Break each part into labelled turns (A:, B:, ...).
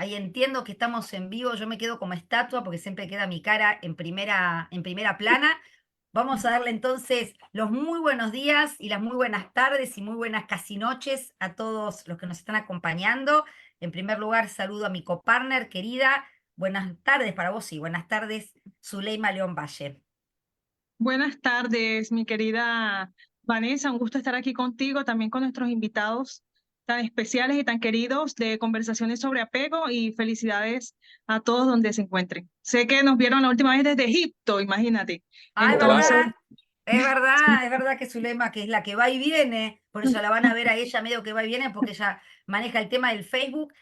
A: Ahí entiendo que estamos en vivo, yo me quedo como estatua porque siempre queda mi cara en primera plana. Vamos a darle entonces los muy buenos días y las muy buenas tardes y muy buenas casi noches a todos los que nos están acompañando. En primer lugar, saludo a mi copartner querida. Buenas tardes para vos y buenas tardes, Zuleima León Valle.
B: Buenas tardes, mi querida Vanessa. Un gusto estar aquí contigo, también con nuestros invitados tan especiales y tan queridos de Conversaciones sobre Apego y felicidades a todos donde se encuentren. Sé que nos vieron la última vez desde Egipto, imagínate.
A: Ah,
B: Entonces,
A: es verdad que Zulema, que es la que va y viene, por eso la van a ver a ella medio que va y viene, porque ella maneja el tema del Facebook,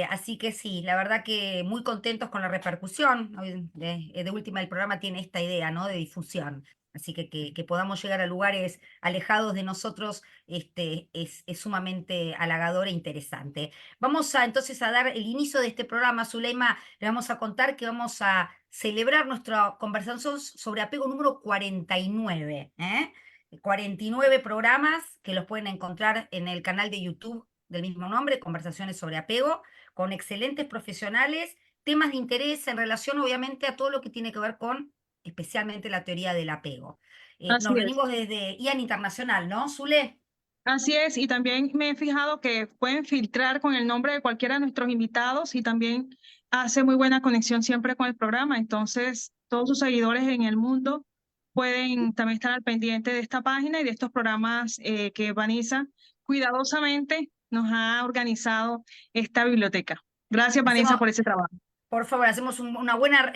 A: así que sí, la verdad que muy contentos con la repercusión. Hoy de última el programa tiene esta idea, ¿no? De difusión, así que podamos llegar a lugares alejados de nosotros, es sumamente halagador e interesante. Vamos a entonces a dar el inicio de este programa, Zuleima, le vamos a contar que vamos a celebrar nuestra conversación sobre apego número 49, ¿eh? 49 programas que los pueden encontrar en el canal de YouTube del mismo nombre, Conversaciones sobre apego, con excelentes profesionales, temas de interés en relación obviamente a todo lo que tiene que ver con especialmente la teoría del apego. Nos
B: así es.
A: venimos desde IAN Internacional, ¿no, Zule?
B: Así es, y también me he fijado que pueden filtrar con el nombre de cualquiera de nuestros invitados y también hace muy buena conexión siempre con el programa. Entonces, todos sus seguidores en el mundo pueden también estar al pendiente de esta página y de estos programas que Vanessa cuidadosamente nos ha organizado esta biblioteca. Gracias, Vanessa,
A: Hacemos,
B: por ese trabajo.
A: Por favor, hacemos una buena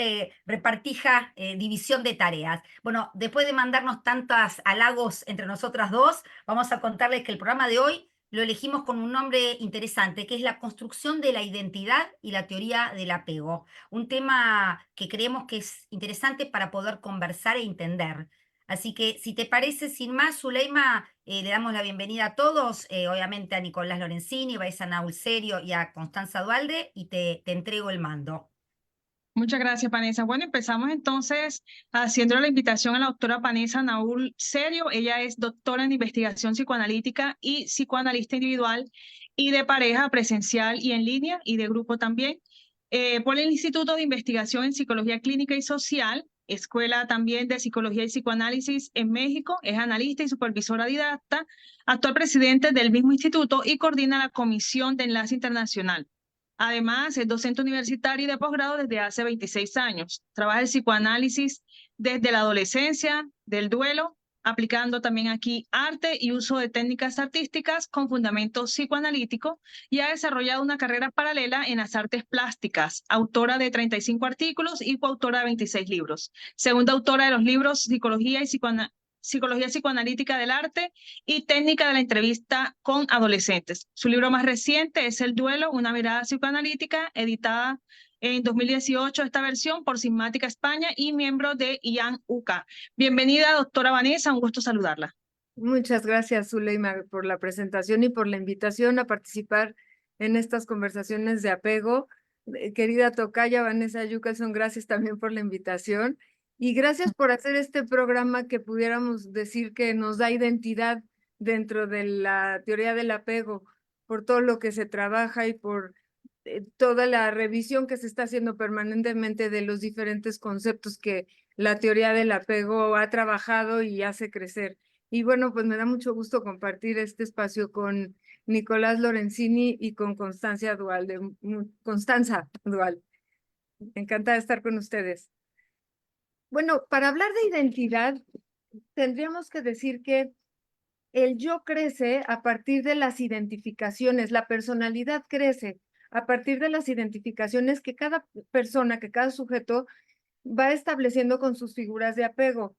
A: repartija, división de tareas. Bueno, después de mandarnos tantos halagos entre nosotras dos, vamos a contarles que el programa de hoy lo elegimos con un nombre interesante, que es la construcción de la identidad y la teoría del apego. Un tema que creemos que es interesante para poder conversar e entender. Así que, si te parece, sin más, Zuleima, le damos la bienvenida a todos, obviamente a Nicolás Lorenzini, a Naul Serio y a Constanza Dualde, y te entrego el mando.
B: Muchas gracias, Vanessa. Bueno, empezamos entonces haciendo la invitación a la doctora Vanessa Naul Serio. Ella es doctora en investigación psicoanalítica y psicoanalista individual y de pareja presencial y en línea y de grupo también, por el Instituto de Investigación en Psicología Clínica y Social, Escuela también de Psicología y Psicoanálisis en México. Es analista y supervisora didacta, actual presidente del mismo instituto y coordina la Comisión de Enlace Internacional. Además, es docente universitario y de posgrado desde hace 26 años. Trabaja el psicoanálisis desde la adolescencia, del duelo, aplicando también aquí arte y uso de técnicas artísticas con fundamento psicoanalítico, y ha desarrollado una carrera paralela en las artes plásticas, autora de 35 artículos y coautora de 26 libros. Segunda autora de los libros Psicología psicoanalítica del arte y técnica de la entrevista con adolescentes. Su libro más reciente es El duelo, una mirada psicoanalítica, editada en 2018 esta versión por Sigmática España y miembro de IAN UK. Bienvenida, doctora Vanessa, un gusto saludarla.
C: Muchas gracias, Zuleima, por la presentación y por la invitación a participar en estas conversaciones de apego. Querida tocaya Vanessa Yucasson, gracias también por la invitación y gracias por hacer este programa que pudiéramos decir que nos da identidad dentro de la teoría del apego, por todo lo que se trabaja y por toda la revisión que se está haciendo permanentemente de los diferentes conceptos que la teoría del apego ha trabajado y hace crecer. Y bueno, pues me da mucho gusto compartir este espacio con Nicolás Lorenzini y con Constanza Dual. Encantada de estar con ustedes. Bueno, para hablar de identidad, tendríamos que decir que el yo crece a partir de las identificaciones, la personalidad crece a partir de las identificaciones que cada persona, que cada sujeto va estableciendo con sus figuras de apego.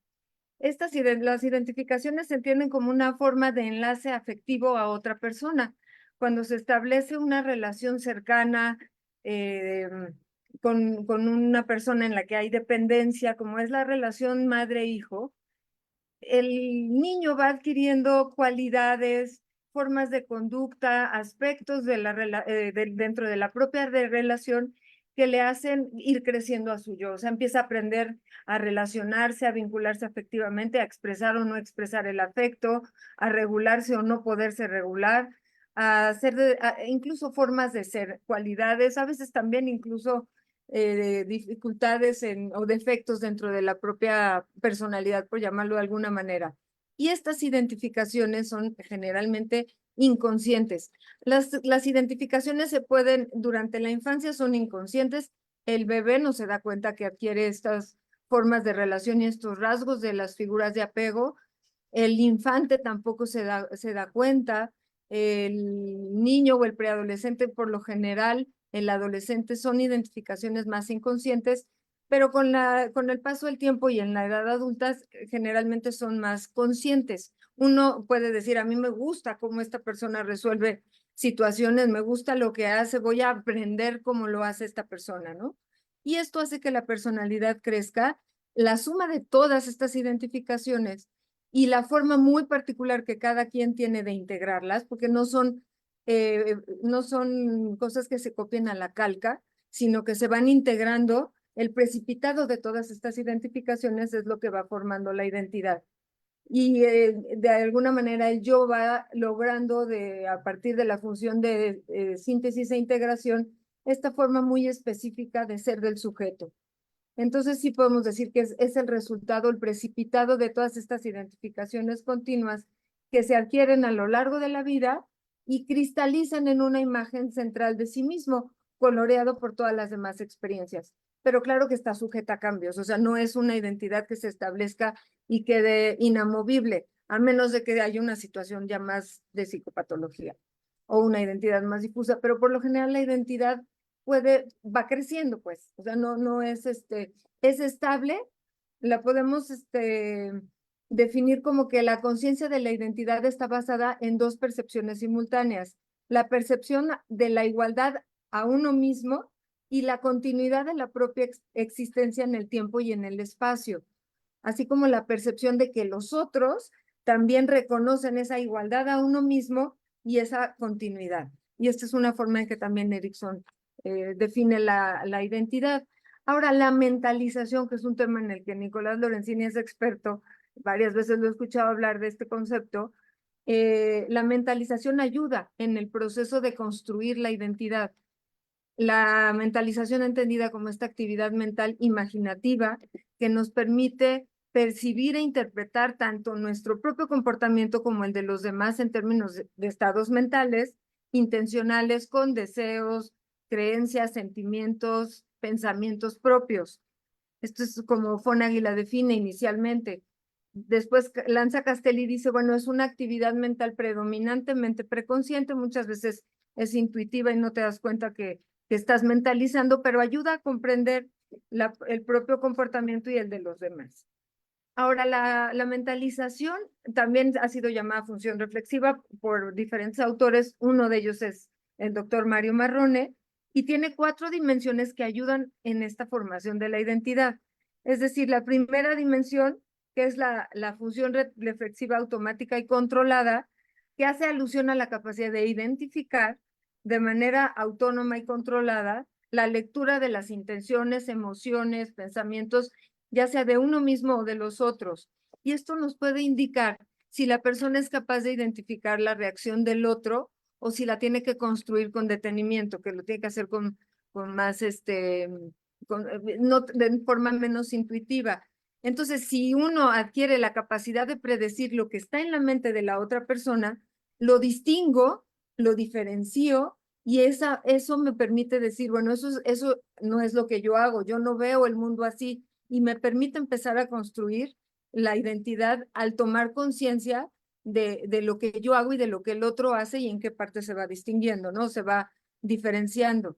C: Las identificaciones se entienden como una forma de enlace afectivo a otra persona. Cuando se establece una relación cercana eh, con una persona en la que hay dependencia, como es la relación madre-hijo, el niño va adquiriendo cualidades, formas de conducta, aspectos dentro de la propia relación que le hacen ir creciendo a su yo. O sea, empieza a aprender a relacionarse, a vincularse afectivamente, a expresar o no expresar el afecto, a regularse o no poderse regular, a ser incluso formas de ser, cualidades, a veces también incluso dificultades o defectos dentro de la propia personalidad, por llamarlo de alguna manera. Y estas identificaciones son generalmente inconscientes. Las identificaciones se pueden, durante la infancia son inconscientes, el bebé no se da cuenta que adquiere estas formas de relación y estos rasgos de las figuras de apego, el infante tampoco se da cuenta, el niño o el preadolescente por lo general, el adolescente son identificaciones más inconscientes, pero con el paso del tiempo y en la edad adulta generalmente son más conscientes. Uno puede decir, a mí me gusta cómo esta persona resuelve situaciones, me gusta lo que hace, voy a aprender cómo lo hace esta persona, ¿no? Y esto hace que la personalidad crezca. La suma de todas estas identificaciones y la forma muy particular que cada quien tiene de integrarlas, porque no son cosas que se copian a la calca, sino que se van integrando. El precipitado de todas estas identificaciones es lo que va formando la identidad. Y de alguna manera el yo va logrando a partir de la función de síntesis e integración, esta forma muy específica de ser del sujeto. Entonces sí podemos decir que es el resultado, el precipitado de todas estas identificaciones continuas que se adquieren a lo largo de la vida y cristalizan en una imagen central de sí mismo, coloreado por todas las demás experiencias. Pero claro que está sujeta a cambios, o sea, no es una identidad que se establezca y quede inamovible, a menos de que haya una situación ya más de psicopatología o una identidad más difusa, pero por lo general la identidad va creciendo, pues, o sea, no es es estable, la podemos definir como que la conciencia de la identidad está basada en dos percepciones simultáneas, la percepción de la igualdad a uno mismo y la continuidad de la propia existencia en el tiempo y en el espacio, así como la percepción de que los otros también reconocen esa igualdad a uno mismo y esa continuidad. Y esta es una forma en que también Erickson define la identidad. Ahora, la mentalización, que es un tema en el que Nicolás Lorenzini es experto, varias veces lo he escuchado hablar de este concepto, la mentalización ayuda en el proceso de construir la identidad. La mentalización entendida como esta actividad mental imaginativa que nos permite percibir e interpretar tanto nuestro propio comportamiento como el de los demás en términos de estados mentales, intencionales, con deseos, creencias, sentimientos, pensamientos propios. Esto es como Fonagy la define inicialmente. Después Lanza Castelli dice, bueno, es una actividad mental predominantemente preconsciente, muchas veces es intuitiva y no te das cuenta que estás mentalizando, pero ayuda a comprender el propio comportamiento y el de los demás. Ahora, la mentalización también ha sido llamada función reflexiva por diferentes autores. Uno de ellos es el doctor Mario Marrone y tiene 4 dimensiones que ayudan en esta formación de la identidad. Es decir, la primera dimensión, que es la función reflexiva automática y controlada, que hace alusión a la capacidad de identificar de manera autónoma y controlada la lectura de las intenciones, emociones, pensamientos, ya sea de uno mismo o de los otros. Y esto nos puede indicar si la persona es capaz de identificar la reacción del otro o si la tiene que construir con detenimiento, que lo tiene que hacer con más, no, de forma menos intuitiva. Entonces, si uno adquiere la capacidad de predecir lo que está en la mente de la otra persona, lo distingo, lo diferencio y eso me permite decir, bueno, eso no es lo que yo hago, yo no veo el mundo así y me permite empezar a construir la identidad al tomar conciencia de lo que yo hago y de lo que el otro hace y en qué parte se va distinguiendo, ¿no? Se va diferenciando.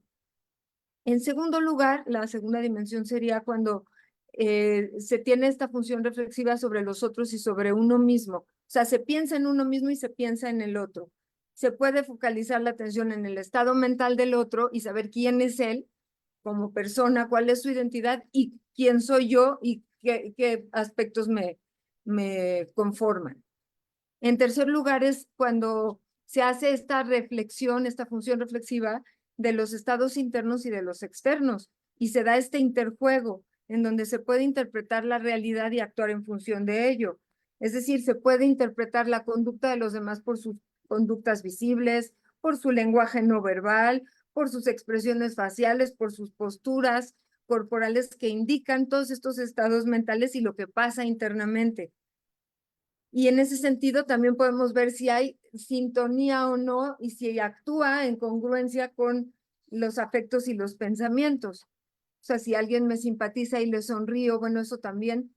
C: En segundo lugar, la segunda dimensión sería cuando se tiene esta función reflexiva sobre los otros y sobre uno mismo. O sea, se piensa en uno mismo y se piensa en el otro. Se puede focalizar la atención en el estado mental del otro y saber quién es él como persona, cuál es su identidad y quién soy yo y qué aspectos me conforman. En tercer lugar es cuando se hace esta reflexión, esta función reflexiva de los estados internos y de los externos y se da este interjuego en donde se puede interpretar la realidad y actuar en función de ello. Es decir, se puede interpretar la conducta de los demás por sus conductas visibles por su lenguaje no verbal, por sus expresiones faciales, por sus posturas corporales que indican todos estos estados mentales y lo que pasa internamente. Y en ese sentido también podemos ver si hay sintonía o no y si actúa en congruencia con los afectos y los pensamientos. O sea, si alguien me simpatiza y le sonrío, bueno, eso también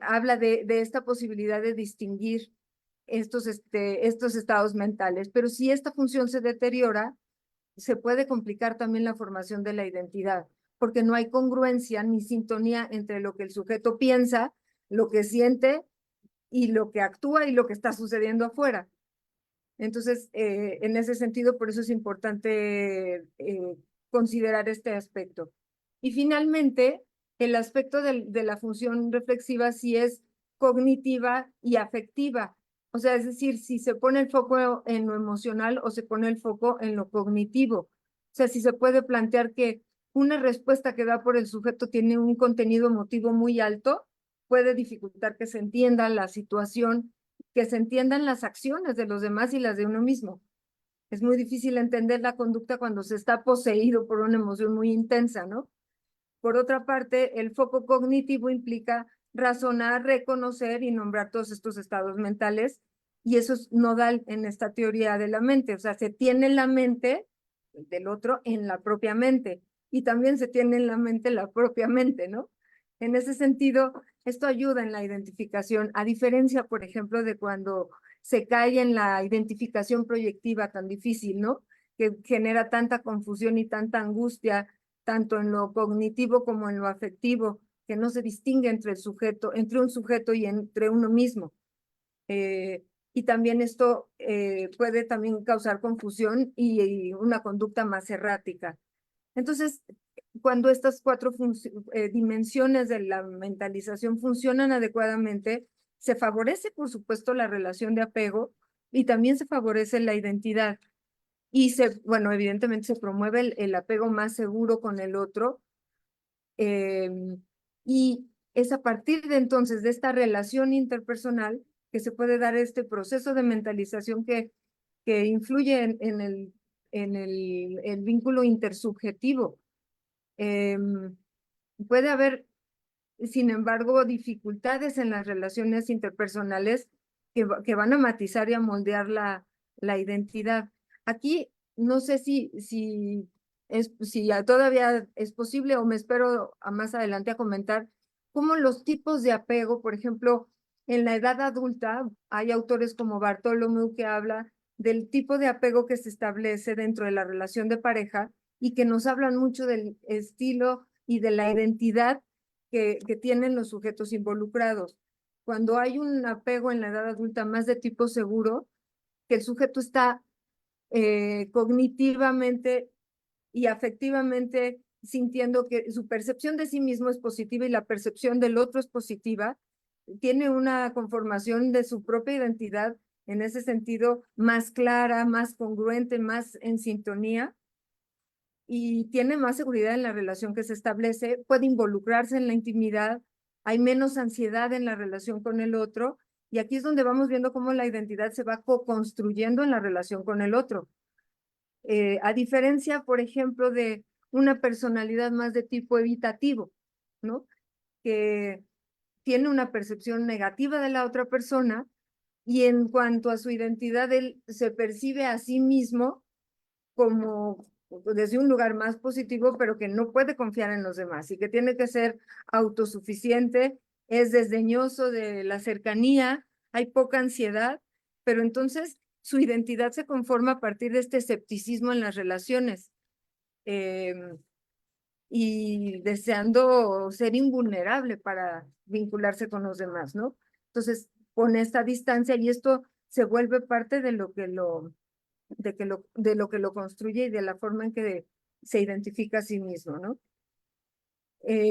C: habla de esta posibilidad de distinguir estos estados mentales. Pero si esta función se deteriora, se puede complicar también la formación de la identidad, porque no hay congruencia ni sintonía entre lo que el sujeto piensa, lo que siente y lo que actúa y lo que está sucediendo afuera. Entonces, en ese sentido, por eso es importante considerar este aspecto. Y finalmente, el aspecto de la función reflexiva sí es cognitiva y afectiva. O sea, es decir, si se pone el foco en lo emocional o se pone el foco en lo cognitivo. O sea, si se puede plantear que una respuesta que da por el sujeto tiene un contenido emotivo muy alto, puede dificultar que se entienda la situación, que se entiendan las acciones de los demás y las de uno mismo. Es muy difícil entender la conducta cuando se está poseído por una emoción muy intensa, ¿no? Por otra parte, el foco cognitivo implica razonar, reconocer y nombrar todos estos estados mentales, y eso es nodal en esta teoría de la mente. O sea, se tiene la mente del otro en la propia mente, y también se tiene en la mente la propia mente, ¿no? En ese sentido, esto ayuda en la identificación, a diferencia, por ejemplo, de cuando se cae en la identificación proyectiva tan difícil, ¿no? Que genera tanta confusión y tanta angustia, tanto en lo cognitivo como en lo afectivo, que no se distingue entre el sujeto, entre un sujeto y entre uno mismo. Y también esto puede también causar confusión y una conducta más errática. Entonces, cuando estas cuatro dimensiones de la mentalización funcionan adecuadamente, se favorece, por supuesto, la relación de apego y también se favorece la identidad. Y bueno, evidentemente se promueve el apego más seguro con el otro. Y es a partir de entonces, de esta relación interpersonal, que se puede dar este proceso de mentalización que influye en el vínculo intersubjetivo. Puede haber, sin embargo, dificultades en las relaciones interpersonales que van a matizar y a moldear la identidad. Aquí no sé si todavía es posible o me espero a más adelante a comentar cómo los tipos de apego, por ejemplo, en la edad adulta, hay autores como Bartholomew que habla del tipo de apego que se establece dentro de la relación de pareja y que nos hablan mucho del estilo y de la identidad que tienen los sujetos involucrados. Cuando hay un apego en la edad adulta más de tipo seguro, que el sujeto está cognitivamente y afectivamente sintiendo que su percepción de sí mismo es positiva y la percepción del otro es positiva, tiene una conformación de su propia identidad en ese sentido más clara, más congruente, más en sintonía, y tiene más seguridad en la relación que se establece, puede involucrarse en la intimidad, hay menos ansiedad en la relación con el otro, y aquí es donde vamos viendo cómo la identidad se va co-construyendo en la relación con el otro. A diferencia, por ejemplo, de una personalidad más de tipo evitativo, ¿no? Que tiene una percepción negativa de la otra persona y en cuanto a su identidad, él se percibe a sí mismo como desde un lugar más positivo, pero que no puede confiar en los demás y que tiene que ser autosuficiente, es desdeñoso de la cercanía, hay poca ansiedad, pero entonces su identidad se conforma a partir de este escepticismo en las relaciones y deseando ser invulnerable para vincularse con los demás, ¿no? Entonces pone esta distancia y esto se vuelve parte de lo que lo construye y de la forma en que se identifica a sí mismo, ¿no?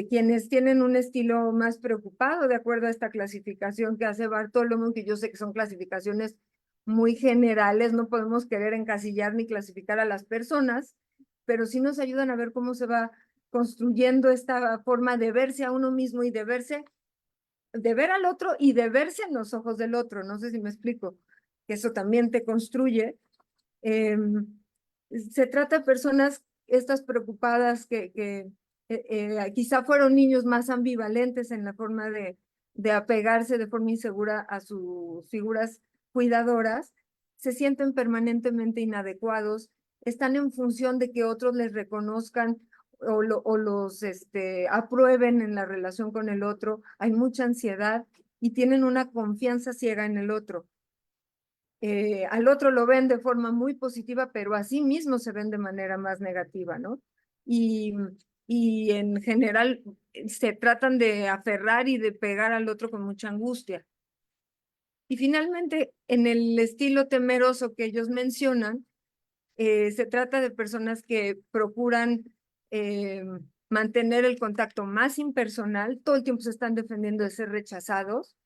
C: Quienes tienen un estilo más preocupado, de acuerdo a esta clasificación que hace Bartholomew, que yo sé que son clasificaciones muy generales, no podemos querer encasillar ni clasificar a las personas, pero sí nos ayudan a ver cómo se va construyendo esta forma de verse a uno mismo y de ver al otro y de verse en los ojos del otro. No sé si me explico, que eso también te construye Se trata de personas, estas preocupadas que quizá fueron niños más ambivalentes en la forma de apegarse de forma insegura a sus figuras cuidadoras, se sienten permanentemente inadecuados, están en función de que otros les reconozcan o los aprueben en la relación con el otro, hay mucha ansiedad y tienen una confianza ciega en el otro. Al otro lo ven de forma muy positiva, pero a sí mismo se ven de manera más negativa, ¿no? Y en general se tratan de aferrar y de pegar al otro con mucha angustia. Y finalmente, en el estilo temeroso que ellos mencionan, se trata de personas que procuran mantener el contacto más impersonal, todo el tiempo se están defendiendo de ser rechazados,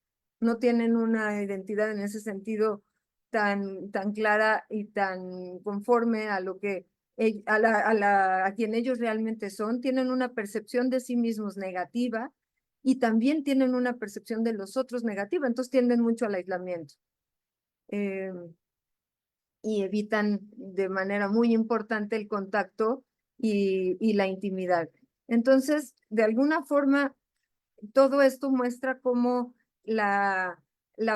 C: no tienen una identidad en ese sentido tan clara y tan conforme a lo que a quien ellos realmente son, tienen una percepción de sí mismos negativa y también tienen una percepción de los otros negativa, entonces tienden mucho al aislamiento. Y evitan de manera muy importante el contacto y la intimidad. Entonces, de alguna forma, todo esto muestra cómo la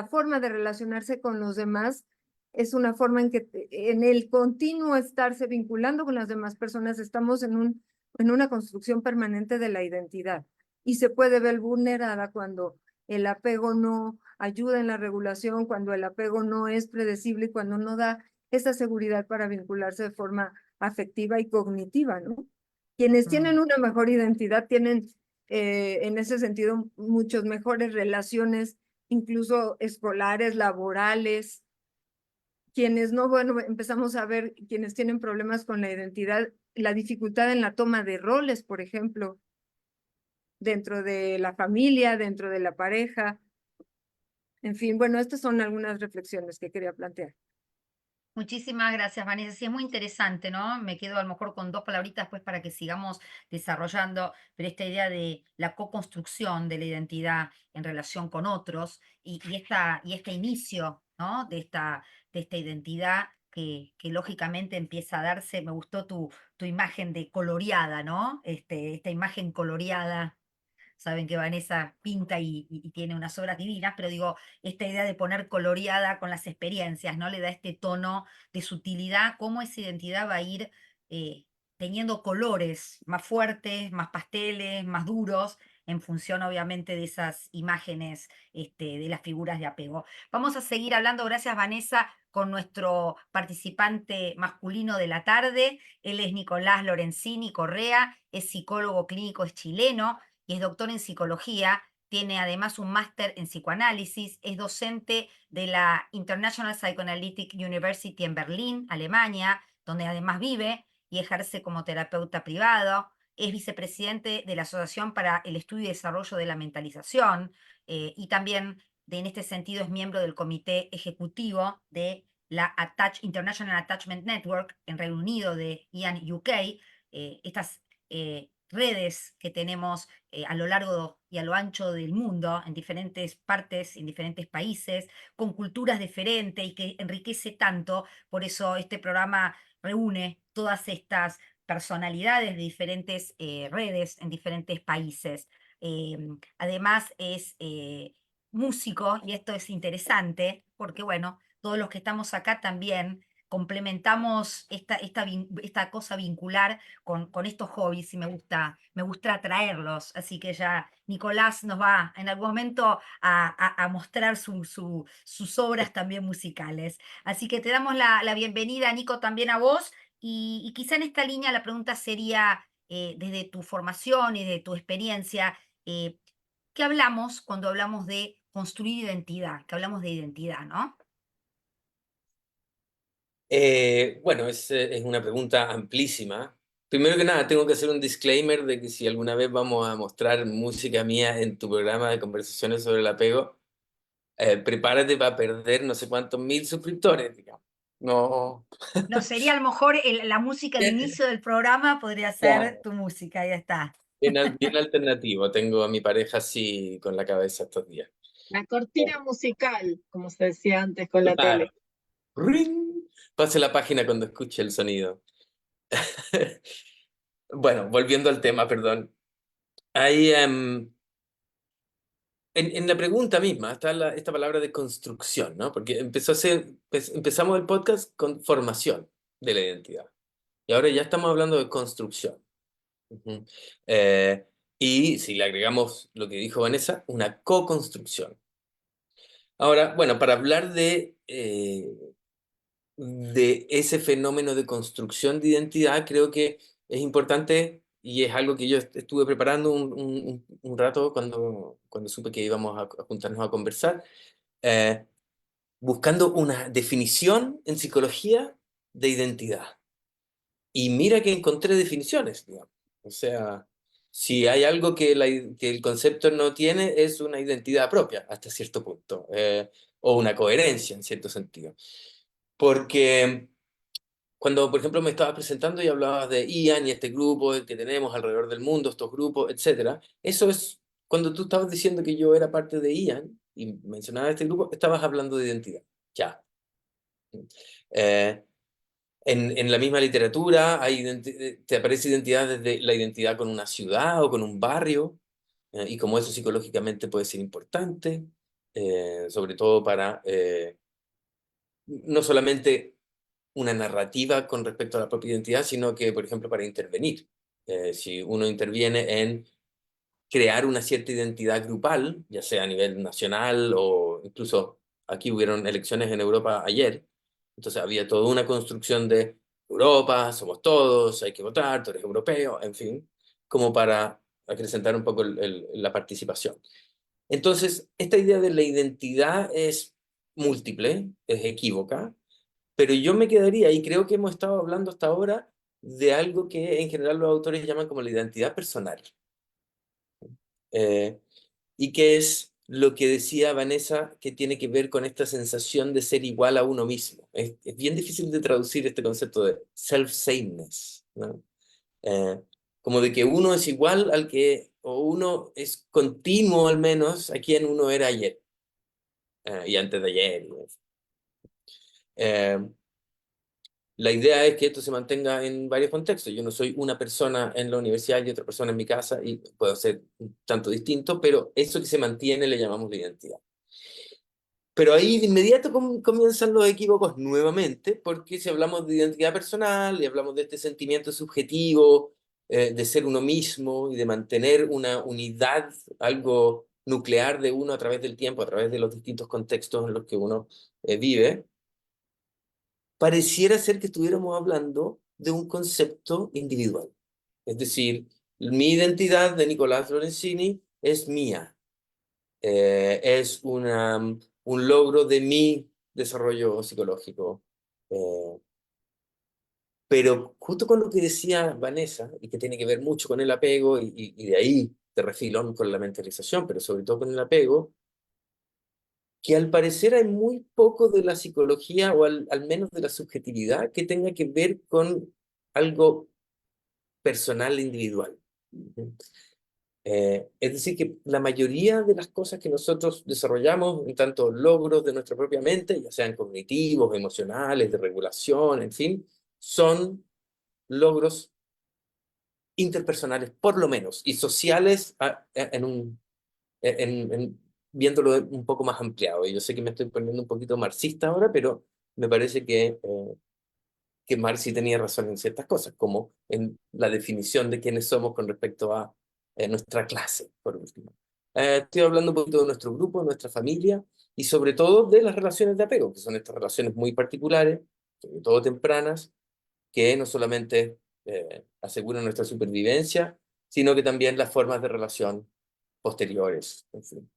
C: forma de relacionarse con los demás es una forma en que en el continuo estarse vinculando con las demás personas estamos en una construcción permanente de la identidad y se puede ver vulnerada cuando el apego no ayuda en la regulación, cuando el apego no es predecible y cuando no da esa seguridad para vincularse de forma afectiva y cognitiva, ¿no? Quienes tienen una mejor identidad tienen en ese sentido muchas mejores relaciones, incluso escolares, laborales. Quienes no, bueno, empezamos a ver quienes tienen problemas con la identidad, la dificultad en la toma de roles, por ejemplo, dentro de la familia, dentro de la pareja. En fin, bueno, estas son algunas reflexiones que quería plantear.
A: Muchísimas gracias, Vanessa. Sí, es muy interesante, ¿no? Me quedo a lo mejor con dos palabritas después para que sigamos desarrollando, pero esta idea de la co-construcción de la identidad en relación con otros y este inicio, ¿no? De esta identidad que lógicamente empieza a darse. Me gustó tu imagen de coloreada, ¿no? Esta imagen coloreada. Saben que Vanessa pinta y tiene unas obras divinas, pero digo, esta idea de poner coloreada con las experiencias, ¿no? Le da este tono de sutilidad, cómo esa identidad va a ir eh, teniendo colores más fuertes, más pasteles, más duros, en función obviamente de esas imágenes de las figuras de apego. Vamos a seguir hablando, gracias Vanessa, con nuestro participante masculino de la tarde. Él es Nicolás Lorenzini Correa, es psicólogo clínico, es chileno y es doctor en psicología. Tiene además un máster en psicoanálisis, es docente de la International Psychoanalytic University en Berlín, Alemania, donde además vive y ejerce como terapeuta privado. Es vicepresidente de la Asociación para el Estudio y Desarrollo de la Mentalización y también, en este sentido, es miembro del comité ejecutivo de la International Attachment Network en Reino Unido de IAN UK. Estas redes que tenemos a lo largo y a lo ancho del mundo, en diferentes partes, en diferentes países, con culturas diferentes y que enriquece tanto. Por eso este programa reúne todas estas personalidades de diferentes redes en diferentes países. Además es músico y esto es interesante porque, bueno, todos los que estamos acá también complementamos esta cosa vincular con estos hobbies y me gusta atraerlos. Así que ya Nicolás nos va en algún momento a mostrar sus obras también musicales. Así que te damos la bienvenida, Nico, también a vos. Y quizá en esta línea la pregunta sería, desde tu formación y de tu experiencia, ¿qué hablamos cuando hablamos de construir identidad? Que hablamos de identidad, ¿no?
D: Bueno, es una pregunta amplísima. Primero que nada, tengo que hacer un disclaimer de que si alguna vez vamos a mostrar música mía en tu programa de conversaciones sobre el apego, prepárate para perder no sé cuántos mil suscriptores, digamos. No.
A: No, sería a lo mejor la música de inicio del programa, podría ser
D: Claro,
A: tu música, ya está.
D: bien alternativo. Tengo a mi pareja así con la cabeza estos días.
E: La cortina musical, como se decía antes con la
D: Claro.
E: tele.
D: Ring. Pase la página cuando escuche el sonido. Bueno, volviendo al tema, perdón. Hay, en la pregunta misma está esta palabra de construcción, ¿no? Porque empezamos el podcast con formación de la identidad. Y ahora ya estamos hablando de construcción. Ujú. Y si le agregamos lo que dijo Vanessa, una co-construcción. Ahora, bueno, para hablar de ese fenómeno de construcción de identidad, creo que es importante, y es algo que yo estuve preparando un rato cuando supe que íbamos a juntarnos a conversar, eh, buscando una definición en psicología de identidad. Y mira que encontré definiciones, digamos. O sea, si hay algo que el concepto no tiene, es una identidad propia, hasta cierto punto, o una coherencia en cierto sentido. Porque cuando, por ejemplo, me estabas presentando y hablabas de Ian y este grupo que tenemos alrededor del mundo, estos grupos, etcétera, eso es cuando tú estabas diciendo que yo era parte de Ian y mencionabas este grupo, estabas hablando de identidad. Ya. Eh, en la misma literatura te aparece identidad desde la identidad con una ciudad o con un barrio, y como eso psicológicamente puede ser importante, sobre todo para no solamente una narrativa con respecto a la propia identidad, sino que, por ejemplo, para intervenir. Si uno interviene en crear una cierta identidad grupal, ya sea a nivel nacional o incluso aquí hubieron elecciones en Europa ayer, entonces había toda una construcción de Europa, somos todos, hay que votar, tú eres europeo, en fin, como para acrecentar un poco la participación. Entonces, esta idea de la identidad es múltiple, es equívoca, pero yo me quedaría, y creo que hemos estado hablando hasta ahora, de algo que en general los autores llaman como la identidad personal. Eh, y que es lo que decía Vanessa, que tiene que ver con esta sensación de ser igual a uno mismo. Es bien difícil de traducir este concepto de self-sameness, ¿no? Como de que uno es igual al que, o uno es continuo al menos a quien uno era ayer, y antes de ayer. Eh, La idea es que esto se mantenga en varios contextos. Yo no soy una persona en la universidad y otra persona en mi casa y puedo ser un tanto distinto, pero eso que se mantiene le llamamos la identidad. Pero ahí de inmediato comienzan los equívocos nuevamente, porque si hablamos de identidad personal y hablamos de este sentimiento subjetivo, de ser uno mismo y de mantener una unidad, algo nuclear de uno a través del tiempo, a través de los distintos contextos en los que uno vive, pareciera ser que estuviéramos hablando de un concepto individual. Es decir, mi identidad de Nicolás Lorenzini es mía, es un logro de mi desarrollo psicológico. Eh, pero justo con lo que decía Vanessa, y que tiene que ver mucho con el apego, y de ahí de refilón con la mentalización, pero sobre todo con el apego, que al parecer hay muy poco de la psicología, o al menos de la subjetividad, que tenga que ver con algo personal e individual. Es decir, que la mayoría de las cosas que nosotros desarrollamos, en tanto logros de nuestra propia mente, ya sean cognitivos, emocionales, de regulación, en fin, son logros interpersonales, por lo menos, y sociales viéndolo un poco más ampliado. Y yo sé que me estoy poniendo un poquito marxista ahora, pero me parece que Marx sí tenía razón en ciertas cosas, como en la definición de quiénes somos con respecto a nuestra clase, por último. Estoy hablando un poquito de nuestro grupo, de nuestra familia, y sobre todo de las relaciones de apego, que son estas relaciones muy particulares, sobre todo tempranas, que no solamente aseguran nuestra supervivencia, sino que también las formas de relación posteriores. En fin,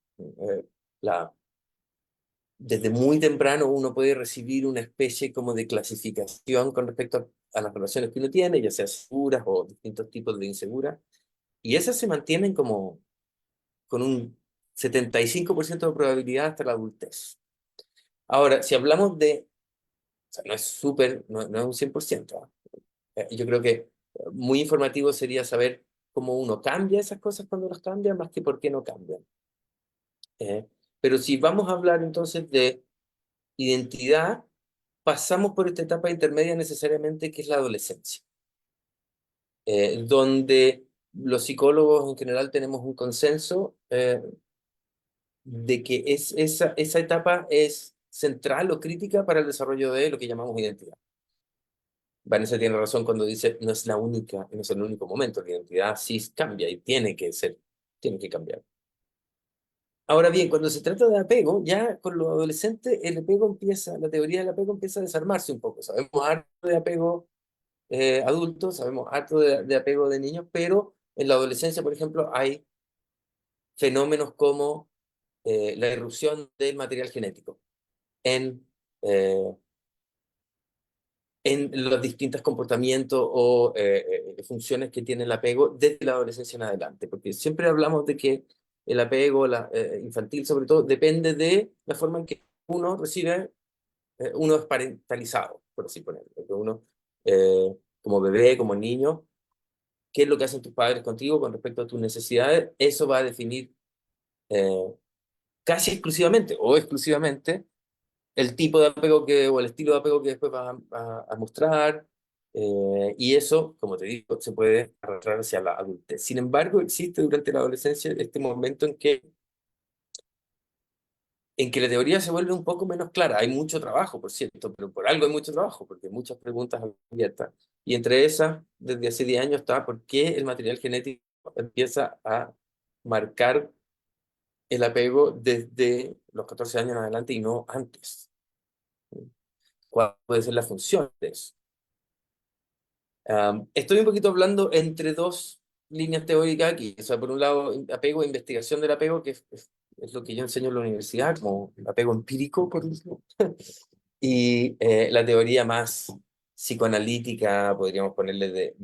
D: la, desde muy temprano uno puede recibir una especie como de clasificación con respecto a las relaciones que uno tiene, ya sea seguras o distintos tipos de inseguras, y esas se mantienen como con un 75% de probabilidad hasta la adultez. Ahora, si hablamos de, o sea, no es súper, no es un 100%, yo creo que muy informativo sería saber cómo uno cambia esas cosas cuando las cambia, más que por qué no cambian. Pero si vamos a hablar entonces de identidad, pasamos por esta etapa intermedia necesariamente, que es la adolescencia, donde los psicólogos en general tenemos un consenso de que esa etapa es central o crítica para el desarrollo de lo que llamamos identidad. Vanessa tiene razón cuando dice no es la única, no es el único momento, la identidad sí cambia y tiene que cambiar. Ahora bien, cuando se trata de apego, ya con los adolescentes la teoría del apego empieza a desarmarse un poco. Sabemos harto de apego adulto, sabemos harto de apego de niños, pero en la adolescencia, por ejemplo, hay fenómenos como la irrupción del material genético en, eh, en los distintos comportamientos o funciones que tiene el apego desde la adolescencia en adelante, porque siempre hablamos de que el apego infantil, sobre todo, depende de la forma en que uno recibe, uno es parentalizado, por así ponerlo, porque uno, como bebé, como niño, qué es lo que hacen tus padres contigo con respecto a tus necesidades, eso va a definir eh, casi exclusivamente o exclusivamente el tipo de apego o el estilo de apego que después vas a mostrar, y eso, como te digo, se puede arrastrar hacia la adultez. Sin embargo, existe durante la adolescencia este momento en que la teoría se vuelve un poco menos clara. Hay mucho trabajo, por cierto, pero por algo hay mucho trabajo, porque hay muchas preguntas abiertas. Y entre esas, desde hace 10 años está por qué el material genético empieza a marcar el apego desde los 14 años en adelante y no antes. ¿Cuál puede ser la función de eso? Estoy un poquito hablando entre dos líneas teóricas aquí. O sea, por un lado, apego e investigación del apego, que es lo que yo enseño en la universidad, como apego empírico, por ejemplo. Y la teoría más psicoanalítica, podríamos ponerle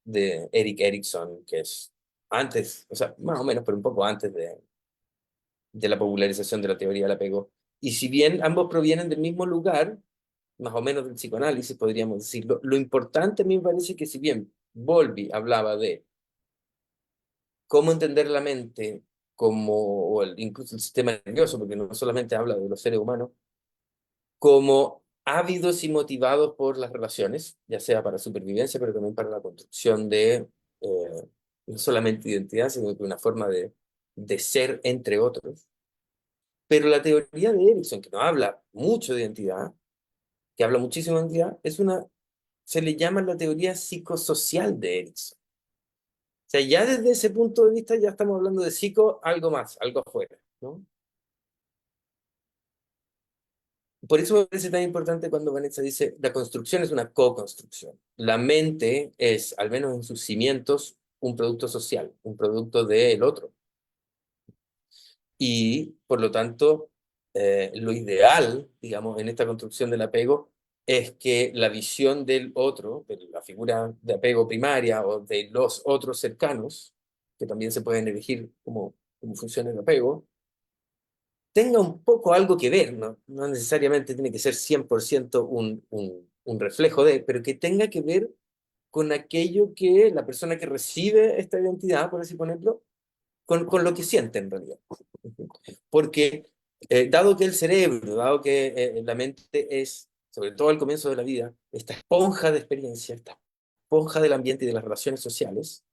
D: de Erik Erikson, que es antes, o sea, más o menos, pero un poco antes de la popularización de la teoría del apego. Y si bien ambos provienen del mismo lugar, más o menos del psicoanálisis, podríamos decirlo, lo importante a mí me parece que si bien Bowlby hablaba de cómo entender la mente, incluso el sistema nervioso, porque no solamente habla de los seres humanos, como ávidos y motivados por las relaciones, ya sea para supervivencia, pero también para la construcción de no solamente identidad, sino de una forma de ser entre otros. Pero la teoría de Erikson, que no habla mucho de identidad, que habla muchísimo de identidad, se le llama la teoría psicosocial de Erikson. O sea, ya desde ese punto de vista ya estamos hablando de algo más, algo afuera, ¿no? Por eso me parece tan importante cuando Vanessa dice, la construcción es una co-construcción. La mente es, al menos en sus cimientos, un producto social, un producto del otro. Y, por lo tanto, lo ideal, digamos, en esta construcción del apego, es que la visión del otro, de la figura de apego primaria o de los otros cercanos, que también se pueden elegir como funciona el apego, tenga un poco algo que ver, ¿no? No necesariamente tiene que ser 100% un reflejo pero que tenga que ver con aquello que la persona que recibe esta identidad, por así ponerlo, con lo que siente en realidad. Porque dado que el cerebro, dado que la mente es, sobre todo al comienzo de la vida, esta esponja de experiencia, esta esponja del ambiente y de las relaciones sociales,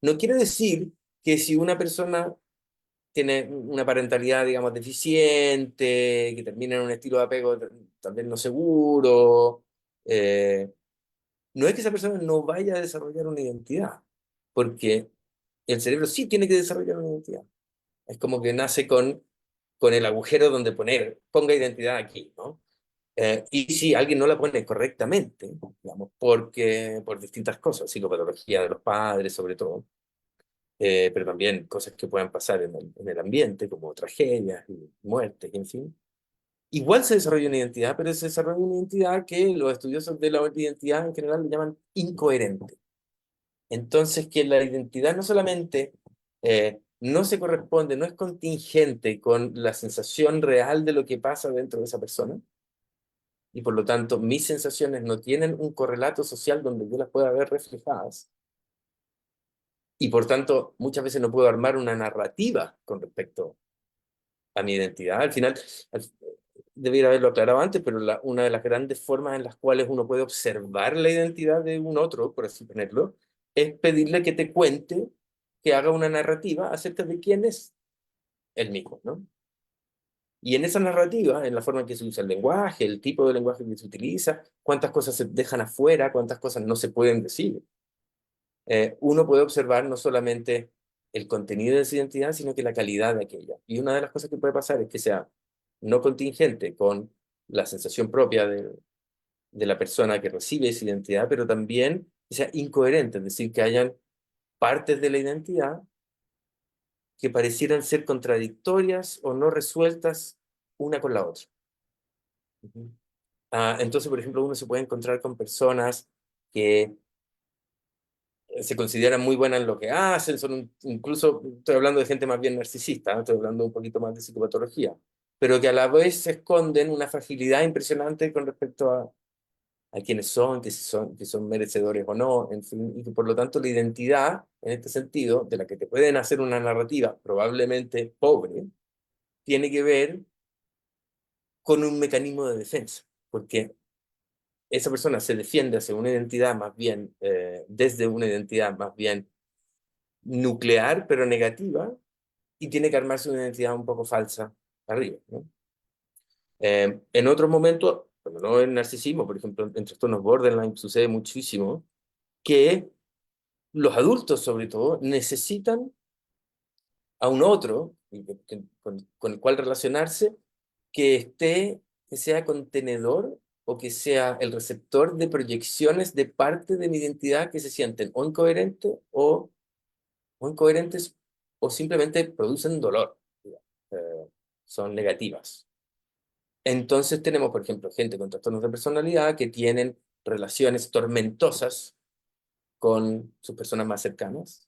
D: no quiere decir que si una persona tiene una parentalidad, digamos, deficiente, que termina en un estilo de apego tal vez no seguro, no es que esa persona no vaya a desarrollar una identidad, porque el cerebro sí tiene que desarrollar una identidad. Es como que nace con el agujero donde ponga identidad aquí, ¿no? Y si alguien no la pone correctamente, digamos, por distintas cosas, psicopatología de los padres sobre todo, pero también cosas que puedan pasar en el ambiente, como tragedias y muertes, en fin. Igual se desarrolla una identidad, pero se desarrolla una identidad que los estudiosos de la identidad en general le llaman incoherente. Entonces, que la identidad no solamente no se corresponde, no es contingente con la sensación real de lo que pasa dentro de esa persona, y por lo tanto mis sensaciones no tienen un correlato social donde yo las pueda ver reflejadas, y por tanto muchas veces no puedo armar una narrativa con respecto a mi identidad. Al final, debiera haberlo aclarado antes, pero una de las grandes formas en las cuales uno puede observar la identidad de un otro, por así ponerlo, es pedirle que te cuente, que haga una narrativa acerca de quién es él mismo, ¿no? Y en esa narrativa, en la forma en que se usa el lenguaje, el tipo de lenguaje que se utiliza, cuántas cosas se dejan afuera, cuántas cosas no se pueden decir, uno puede observar no solamente el contenido de esa identidad, sino que la calidad de aquella. Y una de las cosas que puede pasar es que sea no contingente con la sensación propia de la persona que recibe esa identidad, pero también que sea incoherente, es decir, que hayan partes de la identidad que parecieran ser contradictorias o no resueltas una con la otra. Ujú. Entonces, por ejemplo, uno se puede encontrar con personas que se consideran muy buenas en lo que hacen, incluso estoy hablando de gente más bien narcisista, ¿no? Estoy hablando un poquito más de psicopatología, pero que a la vez se esconden una fragilidad impresionante con respecto a quiénes son, que son merecedores o no, en fin, y que por lo tanto la identidad, en este sentido, de la que te pueden hacer una narrativa probablemente pobre, tiene que ver con un mecanismo de defensa, porque esa persona se defiende hacia una identidad más bien, desde una identidad más bien nuclear, pero negativa, y tiene que armarse una identidad un poco falsa arriba, ¿no? En otros momentos, cuando no es narcisismo, por ejemplo, en trastornos borderline sucede muchísimo, que los adultos, sobre todo, necesitan a un otro con el cual relacionarse, que sea contenedor o que sea el receptor de proyecciones de parte de mi identidad que se sienten o incoherentes o simplemente producen dolor, digamos, son negativas. Entonces tenemos, por ejemplo, gente con trastornos de personalidad que tienen relaciones tormentosas con sus personas más cercanas,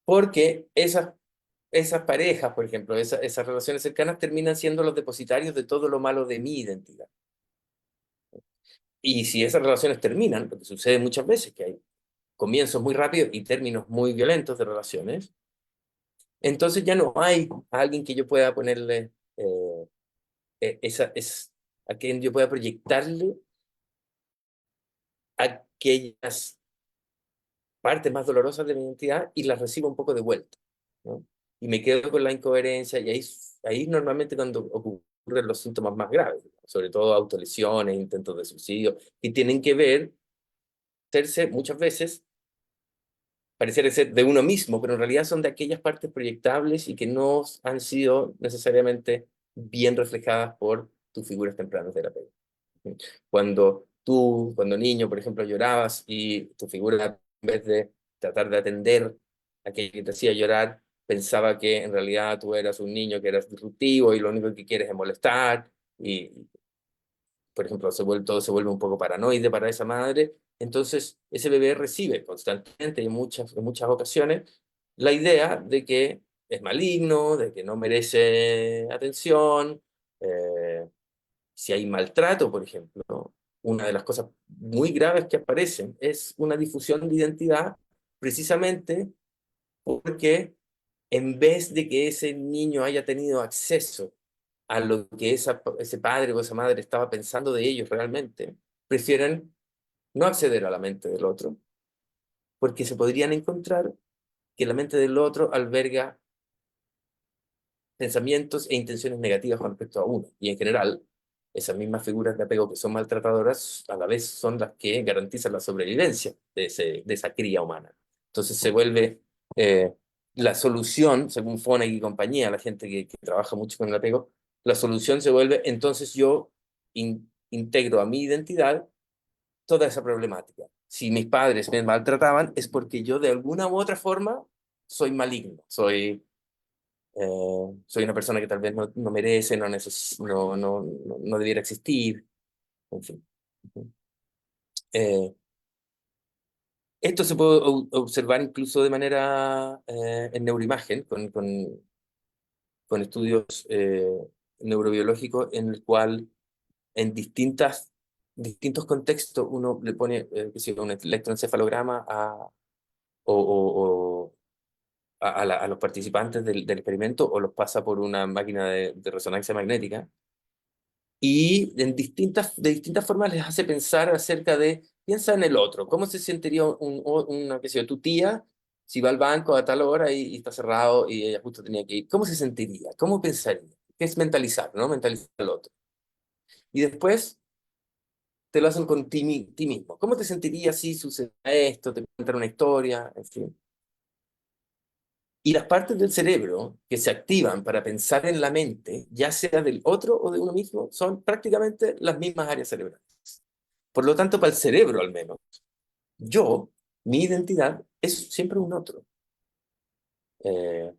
D: porque esas parejas, por ejemplo, esas relaciones cercanas terminan siendo los depositarios de todo lo malo de mi identidad. Y si esas relaciones terminan, lo que sucede muchas veces, que hay comienzos muy rápidos y términos muy violentos de relaciones, entonces ya no hay alguien que yo pueda ponerle, a quien yo pueda proyectarle aquellas partes más dolorosas de mi identidad y las recibo un poco de vuelta, ¿no? Y me quedo con la incoherencia y ahí normalmente cuando ocurren los síntomas más graves, sobre todo autolesiones, intentos de suicidio, que tienen que verse muchas veces, parecer ser de uno mismo, pero en realidad son de aquellas partes proyectables y que no han sido necesariamente bien reflejadas por tus figuras tempranas de la peli. Cuando niño, por ejemplo, llorabas y tu figura, en vez de tratar de atender a aquello que te hacía llorar, pensaba que en realidad tú eras un niño que eras disruptivo y lo único que quieres es molestar, y, por ejemplo, todo se vuelve un poco paranoide para esa madre, entonces ese bebé recibe constantemente y en muchas ocasiones la idea de que es maligno, de que no merece atención, si hay maltrato, por ejemplo, una de las cosas muy graves que aparecen es una difusión de identidad precisamente porque en vez de que ese niño haya tenido acceso a lo que ese padre o esa madre estaba pensando de ellos realmente, prefieren no acceder a la mente del otro porque se podrían encontrar que la mente del otro alberga pensamientos e intenciones negativas con respecto a uno. Y en general, esas mismas figuras de apego que son maltratadoras, a la vez son las que garantizan la sobrevivencia de esa cría humana. Entonces se vuelve la solución, según Fonek y compañía, la gente que trabaja mucho con el apego, la solución se vuelve, entonces yo integro a mi identidad toda esa problemática. Si mis padres me maltrataban, es porque yo de alguna u otra forma soy maligno, soy una persona que tal vez no merece, no debiera existir, en fin. Eh, Esto se puede observar incluso de manera en neuroimagen, con estudios neurobiológicos en el cual en distintos contextos uno le pone un electroencefalograma o a los participantes del experimento o los pasa por una máquina de resonancia magnética y de distintas formas les hace pensar acerca de, piensa en el otro, ¿cómo se sentiría qué sé yo, tu tía si va al banco a tal hora y está cerrado y ella justo tenía que ir? ¿Cómo se sentiría? ¿Cómo pensaría? ¿Qué es mentalizar, no? Mentalizar al otro. Y después te lo hacen con ti mismo. ¿Cómo te sentirías si sucediera esto? Te cuentan una historia, en fin. Y las partes del cerebro que se activan para pensar en la mente, ya sea del otro o de uno mismo, son prácticamente las mismas áreas cerebrales. Por lo tanto, para el cerebro al menos, yo, mi identidad, es siempre un otro. Eh,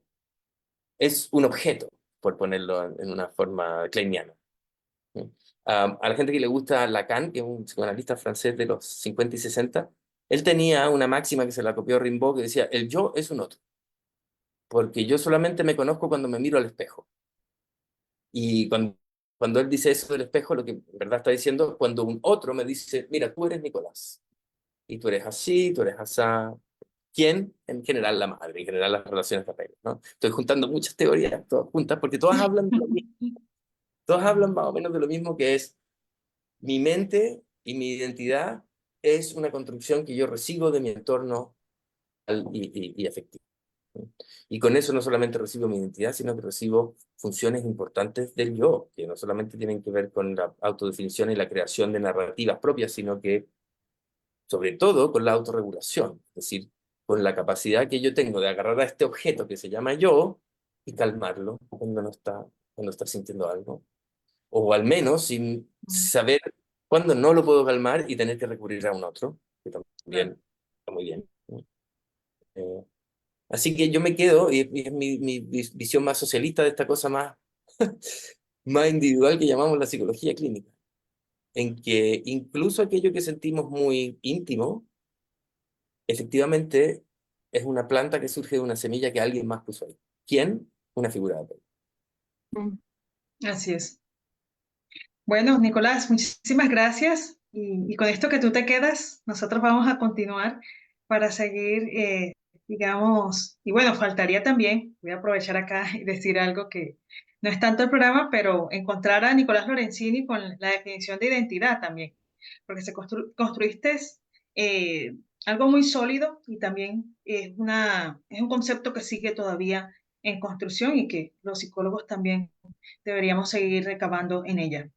D: es un objeto, por ponerlo en una forma kleiniana. A la gente que le gusta Lacan, que es un psicoanalista francés de los 50 y 60, él tenía una máxima que se la copió Rimbaud, que decía, el yo es un otro, porque yo solamente me conozco cuando me miro al espejo. Y cuando él dice eso del espejo, lo que en verdad está diciendo, cuando un otro me dice, mira, tú eres Nicolás, y tú eres así, tú eres asá. ¿Quién? En general la madre, en general las relaciones de apego, ¿no? Estoy juntando muchas teorías, todas juntas, porque todas hablan de lo mismo. Todas hablan más o menos de lo mismo, que es mi mente y mi identidad es una construcción que yo recibo de mi entorno y afectivo. Y con eso no solamente recibo mi identidad, sino que recibo funciones importantes del yo, que no solamente tienen que ver con la autodefinición y la creación de narrativas propias, sino que, sobre todo, con la autorregulación, es decir, con la capacidad que yo tengo de agarrar a este objeto que se llama yo y calmarlo cuando está sintiendo algo, o al menos sin saber cuándo no lo puedo calmar y tener que recurrir a un otro, que también está muy bien. Eh, Así que yo me quedo, y es mi visión más socialista de esta cosa más, más individual que llamamos la psicología clínica, en que incluso aquello que sentimos muy íntimo, efectivamente es una planta que surge de una semilla que alguien más puso ahí. ¿Quién? Una figura de apego.
B: Así es. Bueno, Nicolás, muchísimas gracias. Y con esto que tú te quedas, nosotros vamos a continuar para seguir, digamos, y bueno, faltaría también, voy a aprovechar acá y decir algo que no es tanto el programa, pero encontrar a Nicolás Lorenzini con la definición de identidad también, porque construiste eh, algo muy sólido y también es un concepto que sigue todavía en construcción y que los psicólogos también deberíamos seguir recabando en ella.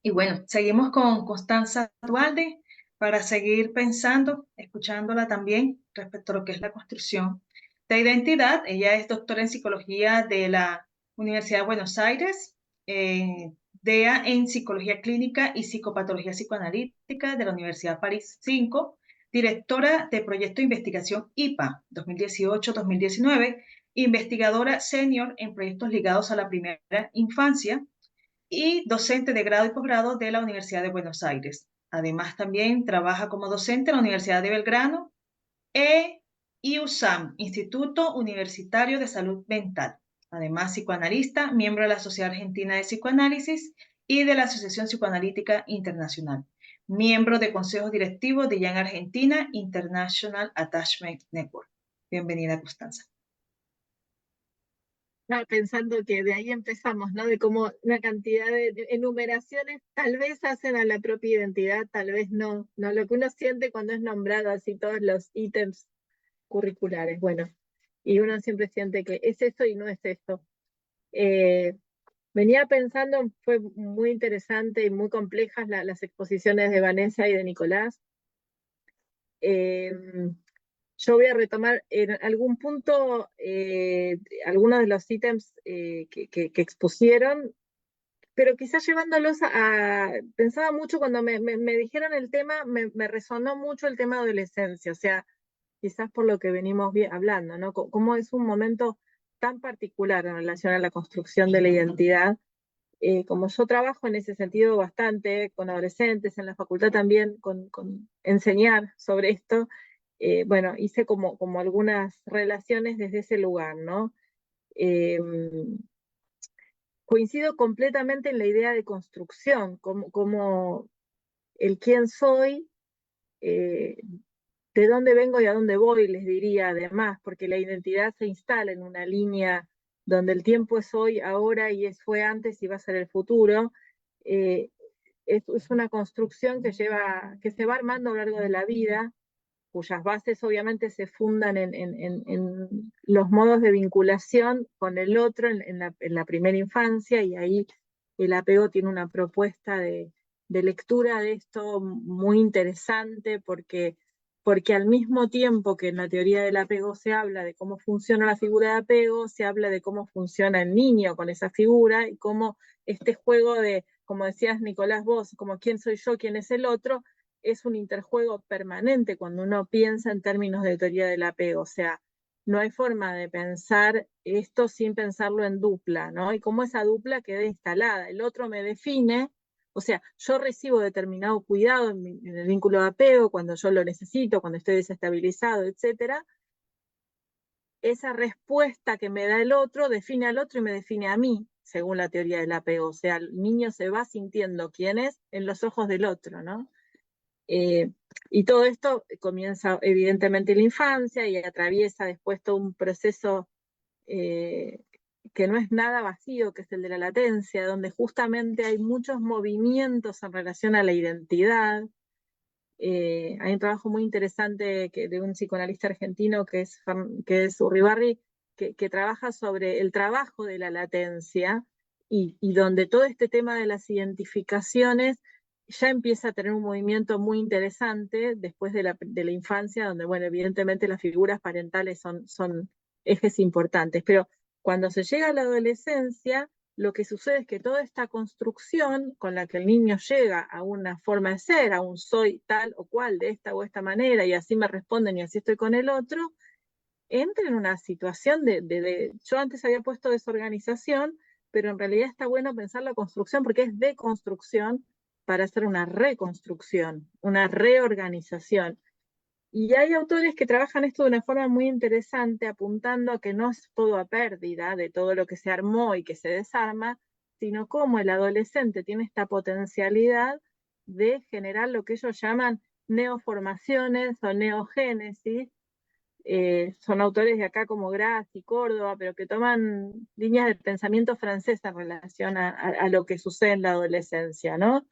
B: Y bueno, seguimos con Constanza Dualde para seguir pensando, escuchándola también respecto a lo que es la construcción de identidad. Ella es doctora en psicología de la Universidad de Buenos Aires, DEA en psicología clínica y psicopatología psicoanalítica de la Universidad París 5, directora de proyecto de investigación IPA 2018-2019, investigadora senior en proyectos ligados a la primera infancia y docente de grado y posgrado de la Universidad de Buenos Aires. Además, también trabaja como docente en la Universidad de Belgrano e IUSAM, Instituto Universitario de Salud Mental. Además, psicoanalista, miembro de la Sociedad Argentina de Psicoanálisis y de la Asociación Psicoanalítica Internacional. Miembro de consejos directivos de Young Argentina International Attachment Network. Bienvenida, Constanza.
C: Estaba pensando que de ahí empezamos, ¿no? De cómo una cantidad de enumeraciones tal vez hacen a la propia identidad, tal vez no, no lo que uno siente cuando es nombrado así todos los ítems curriculares, bueno, y uno siempre siente que es esto y no es esto. Venía pensando, fue muy interesante y muy complejas las exposiciones de Vanessa y de Nicolás. Yo voy a retomar en algún punto algunos de los ítems que expusieron, pero quizás llevándolos pensaba mucho cuando me dijeron el tema, me resonó mucho el tema de adolescencia, o sea, quizás por lo que venimos hablando, ¿no? Cómo es un momento tan particular en relación a la construcción de la identidad. Como yo trabajo en ese sentido bastante con adolescentes, en la facultad también, con enseñar sobre esto, bueno, hice como algunas relaciones desde ese lugar, ¿no? Coincido completamente en la idea de construcción, como el quién soy, eh, de dónde vengo y a dónde voy, les diría además, porque la identidad se instala en una línea donde el tiempo es hoy, ahora y fue antes y va a ser el futuro.
E: es una construcción que se va armando a lo largo de la vida, cuyas bases obviamente se fundan en los modos de vinculación con el otro en la primera infancia, y ahí el apego tiene una propuesta de lectura de esto muy interesante, porque al mismo tiempo que en la teoría del apego se habla de cómo funciona la figura de apego, se habla de cómo funciona el niño con esa figura, y cómo este juego de, como decías Nicolás vos, como quién soy yo, quién es el otro, es un interjuego permanente cuando uno piensa en términos de teoría del apego. O sea, no hay forma de pensar esto sin pensarlo en dupla, ¿no? Y cómo esa dupla queda instalada. El otro me define, o sea, yo recibo determinado cuidado en el vínculo de apego cuando yo lo necesito, cuando estoy desestabilizado, etcétera. Esa respuesta que me da el otro define al otro y me define a mí, según la teoría del apego. O sea, el niño se va sintiendo quién es en los ojos del otro, ¿no? Y todo esto comienza evidentemente en la infancia y atraviesa después todo un proceso que no es nada vacío, que es el de la latencia, donde justamente hay muchos movimientos en relación a la identidad. Hay un trabajo muy interesante de un psicoanalista argentino que es Urribarri, que trabaja sobre el trabajo de la latencia, y donde todo este tema de las identificaciones ya empieza a tener un movimiento muy interesante después de la infancia, donde, bueno, evidentemente las figuras parentales son ejes importantes, pero cuando se llega a la adolescencia, lo que sucede es que toda esta construcción con la que el niño llega a una forma de ser, a un soy tal o cual, de esta o esta manera, y así me responden y así estoy con el otro, entra en una situación yo antes había puesto desorganización, pero en realidad está bueno pensar la construcción porque es deconstrucción para hacer una reconstrucción, una reorganización. Y hay autores que trabajan esto de una forma muy interesante, apuntando a que no es todo a pérdida de todo lo que se armó y que se desarma, sino cómo el adolescente tiene esta potencialidad de generar lo que ellos llaman neoformaciones o neogénesis. Son autores de acá como Graz y Córdoba, pero que toman líneas de pensamiento francés en relación a lo que sucede en la adolescencia, ¿no?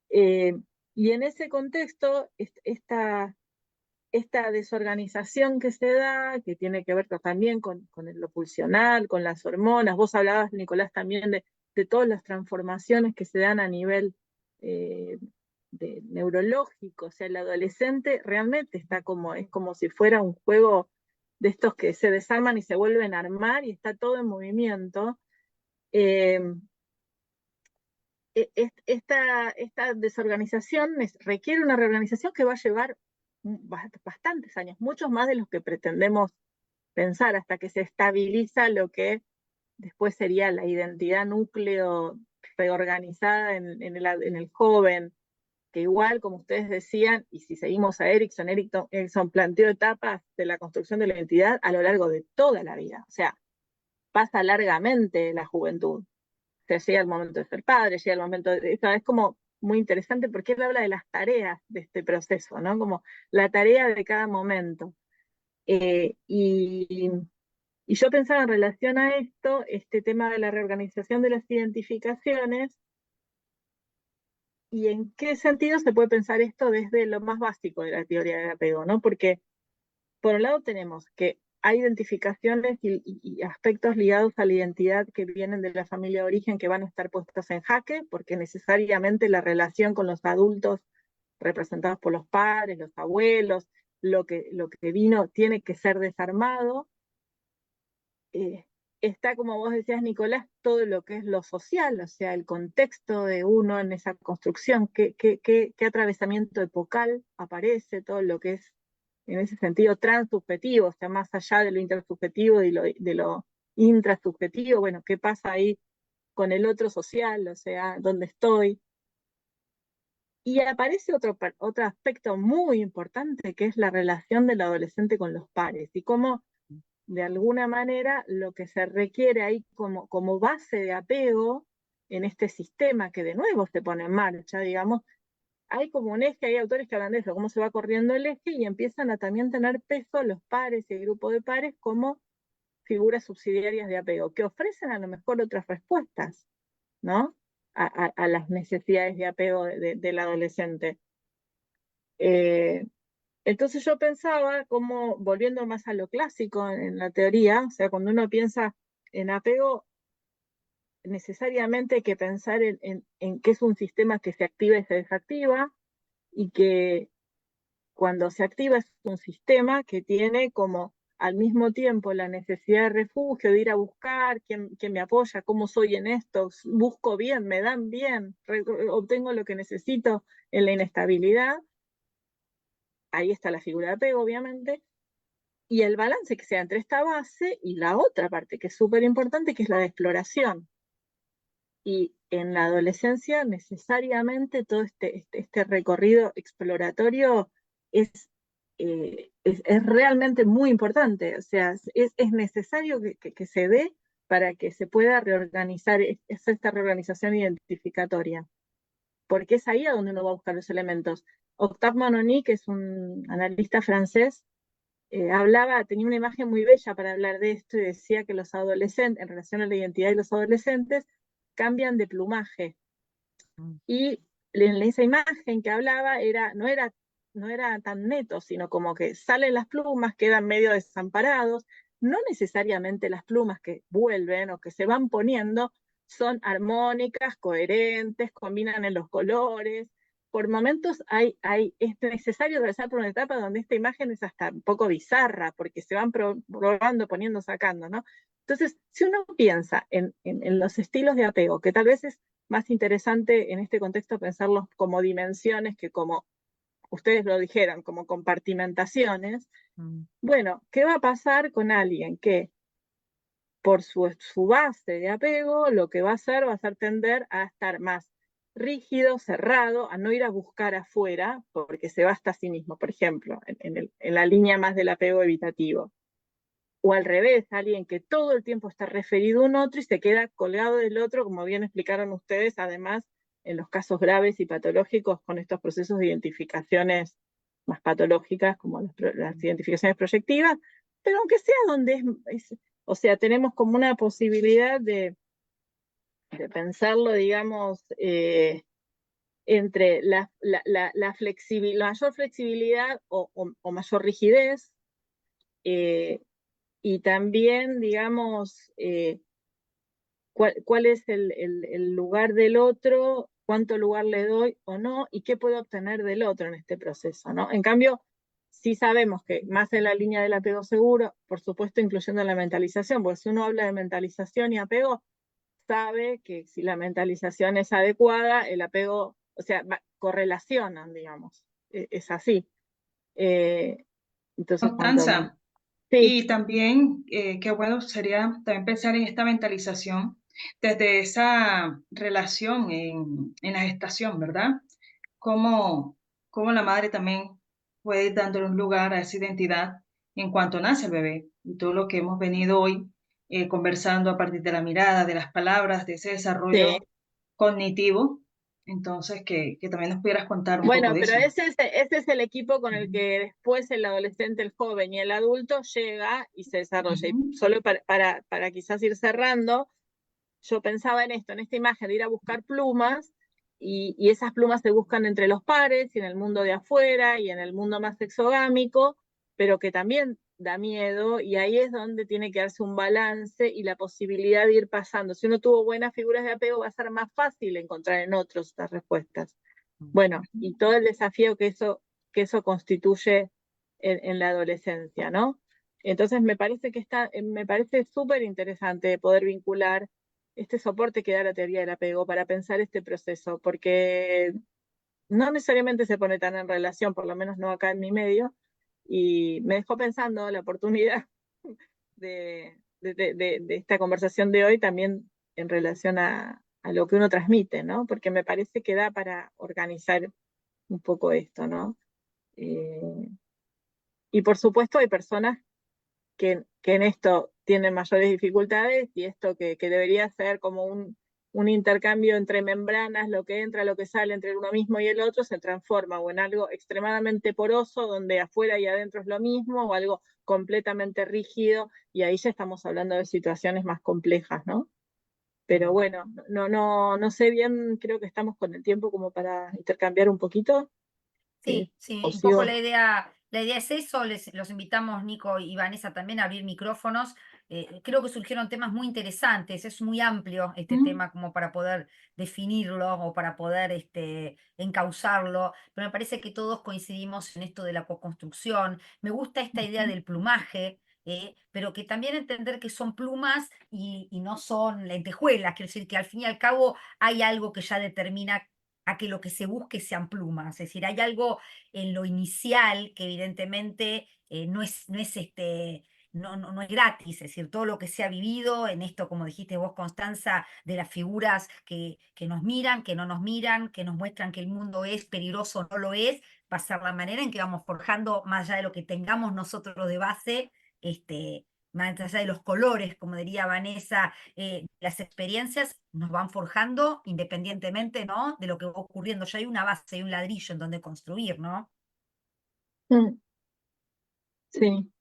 E: Y en ese contexto, esta desorganización que se da, que tiene que ver también con lo pulsional, con las hormonas. Vos hablabas, Nicolás, también de todas las transformaciones que se dan a nivel neurológico. O sea, el adolescente realmente es como si fuera un juego de estos que se desarman y se vuelven a armar, y está todo en movimiento. Esta desorganización requiere una reorganización que va a llevar bastantes años, muchos más de los que pretendemos pensar, hasta que se estabiliza lo que después sería la identidad núcleo reorganizada en el joven, que igual, como ustedes decían, y si seguimos a Erickson planteó etapas de la construcción de la identidad a lo largo de toda la vida. O sea, pasa largamente la juventud. O sea, llega el momento de ser padre, llega el momento es como muy interesante porque él habla de las tareas de este proceso, ¿no? Como la tarea de cada momento. Y yo pensaba en relación a esto, este tema de la reorganización de las identificaciones, y en qué sentido se puede pensar esto desde lo más básico de la teoría del apego, ¿no? Porque por un lado tenemos que hay identificaciones y aspectos ligados a la identidad que vienen de la familia de origen que van a estar puestos en jaque, porque necesariamente la relación con los adultos representados por los padres, los abuelos, lo que vino tiene que ser desarmado. Está, como vos decías, Nicolás, todo lo que es lo social, o sea, el contexto de uno en esa construcción, qué atravesamiento epocal aparece, todo lo que es en ese sentido transsubjetivo, o sea, más allá de lo intersubjetivo y de lo intrasubjetivo, bueno, qué pasa ahí con el otro social, o sea, dónde estoy. Y aparece otro aspecto muy importante, que es la relación del adolescente con los pares, y cómo, de alguna manera, lo que se requiere ahí como base de apego en este sistema que de nuevo se pone en marcha, digamos, hay como un eje, hay autores que hablan de eso, cómo se va corriendo el eje, y empiezan a también tener peso los pares y el grupo de pares como figuras subsidiarias de apego, que ofrecen a lo mejor otras respuestas, ¿no? a las necesidades de apego del adolescente. Entonces yo pensaba, como volviendo más a lo clásico en la teoría, o sea, cuando uno piensa en apego, necesariamente hay que pensar en que es un sistema que se activa y se desactiva, y que cuando se activa es un sistema que tiene como al mismo tiempo la necesidad de refugio, de ir a buscar, quién me apoya, cómo soy en esto, busco bien, me dan bien, obtengo lo que necesito en la inestabilidad. Ahí está la figura de apego, obviamente, y el balance que sea entre esta base y la otra parte, que es súper importante, que es la de exploración. Y en la adolescencia, necesariamente todo este recorrido exploratorio es realmente muy importante. O sea, es necesario que se dé para que se pueda reorganizar, es esta reorganización identificatoria, porque es ahí a donde uno va a buscar los elementos. Octave Mononi, que es un analista francés, tenía una imagen muy bella para hablar de esto, y decía que los adolescentes, en relación a la identidad de los adolescentes, cambian de plumaje. Y en esa imagen que hablaba no era tan neto, sino como que salen las plumas, quedan medio desamparados. No necesariamente las plumas que vuelven o que se van poniendo son armónicas, coherentes, combinan en los colores. Por momentos es necesario atravesar por una etapa donde esta imagen es hasta un poco bizarra, porque se van probando, poniendo, sacando, ¿no? Entonces, si uno piensa en los estilos de apego, que tal vez es más interesante en este contexto pensarlos como dimensiones que como ustedes lo dijeran, como compartimentaciones. Bueno, ¿qué va a pasar con alguien que por su base de apego lo que va a hacer tender a estar más rígido, cerrado, a no ir a buscar afuera, porque se basta a sí mismo, por ejemplo, en la línea más del apego evitativo? O al revés, alguien que todo el tiempo está referido a un otro y se queda colgado del otro, como bien explicaron ustedes, además en los casos graves y patológicos, con estos procesos de identificaciones más patológicas, como las identificaciones proyectivas, pero aunque sea donde o sea, tenemos como una posibilidad de pensarlo, digamos, entre la mayor flexibilidad o mayor rigidez, y también, digamos, cuál es el lugar del otro, cuánto lugar le doy o no, y qué puedo obtener del otro en este proceso, ¿no? En cambio, sí sabemos que más en la línea del apego seguro, por supuesto incluyendo la mentalización, porque si uno habla de mentalización y apego, sabe que si la mentalización es adecuada, el apego, o sea, correlacionan, digamos, es así. Entonces,
B: Constanza,
E: sí.
B: y también qué bueno sería también pensar en esta mentalización desde esa relación en la gestación, ¿verdad? Cómo la madre también puede ir dándole un lugar a esa identidad en cuanto nace el bebé. Y todo lo que hemos venido hoy conversando a partir de la mirada, de las palabras, de ese desarrollo
E: Sí.
B: cognitivo. Entonces, que también nos pudieras contar un
E: Bueno,
B: poco de
E: pero
B: eso.
E: ese es el equipo con el que después el adolescente, el joven y el adulto llega y se desarrolla. Y solo para quizás ir cerrando, yo pensaba en esto, en esta imagen de ir a buscar plumas, y esas plumas se buscan entre los pares y en el mundo de afuera y en el mundo más exogámico, pero que también da miedo, y ahí es donde tiene que darse un balance y la posibilidad de ir pasando. Si uno tuvo buenas figuras de apego, va a ser más fácil encontrar en otros estas respuestas. Bueno, y todo el desafío que eso constituye en la adolescencia, ¿no? Entonces me parece súper interesante poder vincular este soporte que da la teoría del apego para pensar este proceso, porque no necesariamente se pone tan en relación, por lo menos no acá en mi medio, y me dejó pensando la oportunidad de esta conversación de hoy también en relación a lo que uno transmite, ¿no? Porque me parece que da para organizar un poco esto, ¿no? Y por supuesto hay personas que en esto tienen mayores dificultades, y esto que debería ser como un intercambio entre membranas, lo que entra, lo que sale entre uno mismo y el otro, se transforma o en algo extremadamente poroso, donde afuera y adentro es lo mismo, o algo completamente rígido, y ahí ya estamos hablando de situaciones más complejas, ¿no? pero bueno, no sé bien, creo que estamos con el tiempo como para intercambiar un poquito.
A: Sí, sí,
E: O
A: un poco
E: sigo.
A: la idea es eso, los invitamos Nico y Vanessa también a abrir micrófonos. Creo que surgieron temas muy interesantes, es muy amplio este tema como para poder definirlo o para poder encauzarlo, pero me parece que todos coincidimos en esto de la co-construcción. Me gusta esta idea del plumaje. Pero que también entender que son plumas y no son lentejuelas, quiero decir que al fin y al cabo hay algo que ya determina a que lo que se busque sean plumas. Es decir, hay algo en lo inicial que evidentemente no es gratis. Es decir, todo lo que se ha vivido en esto, como dijiste vos, Constanza, de las figuras que nos miran, que no nos miran, que nos muestran que el mundo es peligroso o no lo es, va a ser la manera en que vamos forjando, más allá de lo que tengamos nosotros de base, más allá de los colores, como diría Vanessa, las experiencias nos van forjando independientemente, ¿no? De lo que va ocurriendo. Ya hay una base, hay un ladrillo en donde construir, ¿no?
E: Mm, sí.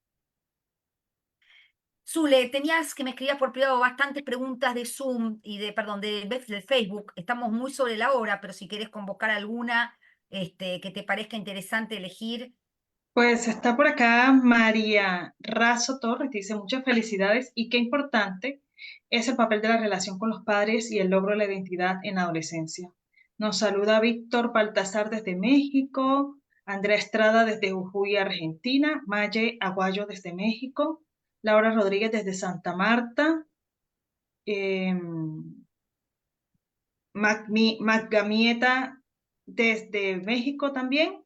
A: Zule, tenías que me escribías por privado bastantes preguntas de Zoom y perdón, de Facebook. Estamos muy sobre la hora, pero si querés convocar alguna que te parezca interesante elegir.
B: Pues está por acá María Razo Torres, que dice muchas felicidades y qué importante es el papel de la relación con los padres y el logro de la identidad en la adolescencia. Nos saluda Víctor Baltasar desde México, Andrea Estrada desde Jujuy, Argentina, Maye Aguayo desde México, Laura Rodríguez desde Santa Marta, Magamieta desde México también.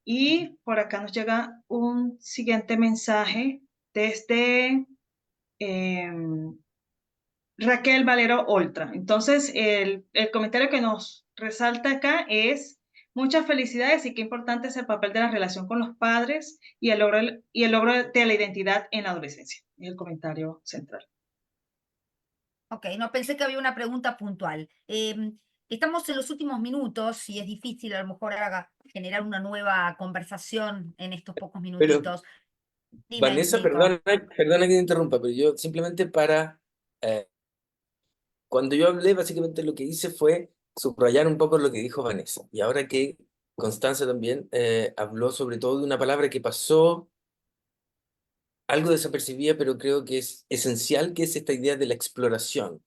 B: Y por acá nos llega un siguiente mensaje desde Raquel Valero Oltra. Entonces, el comentario que nos resalta acá es muchas felicidades y qué importante es el papel de la relación con los padres y el logro de la identidad en la adolescencia. Es el comentario central.
A: Ok, no pensé que había una pregunta puntual. Estamos en los últimos minutos y es difícil a lo mejor generar una nueva conversación en estos pocos
D: Pero,
A: minutitos. Dime,
D: Vanessa,
A: Nico.
D: perdona que te interrumpa, pero yo simplemente cuando yo hablé, básicamente lo que hice fue subrayar un poco lo que dijo Vanessa. Y ahora que Constanza también habló sobre todo de una palabra que pasó algo desapercibida, pero creo que es esencial, que es esta idea de la exploración,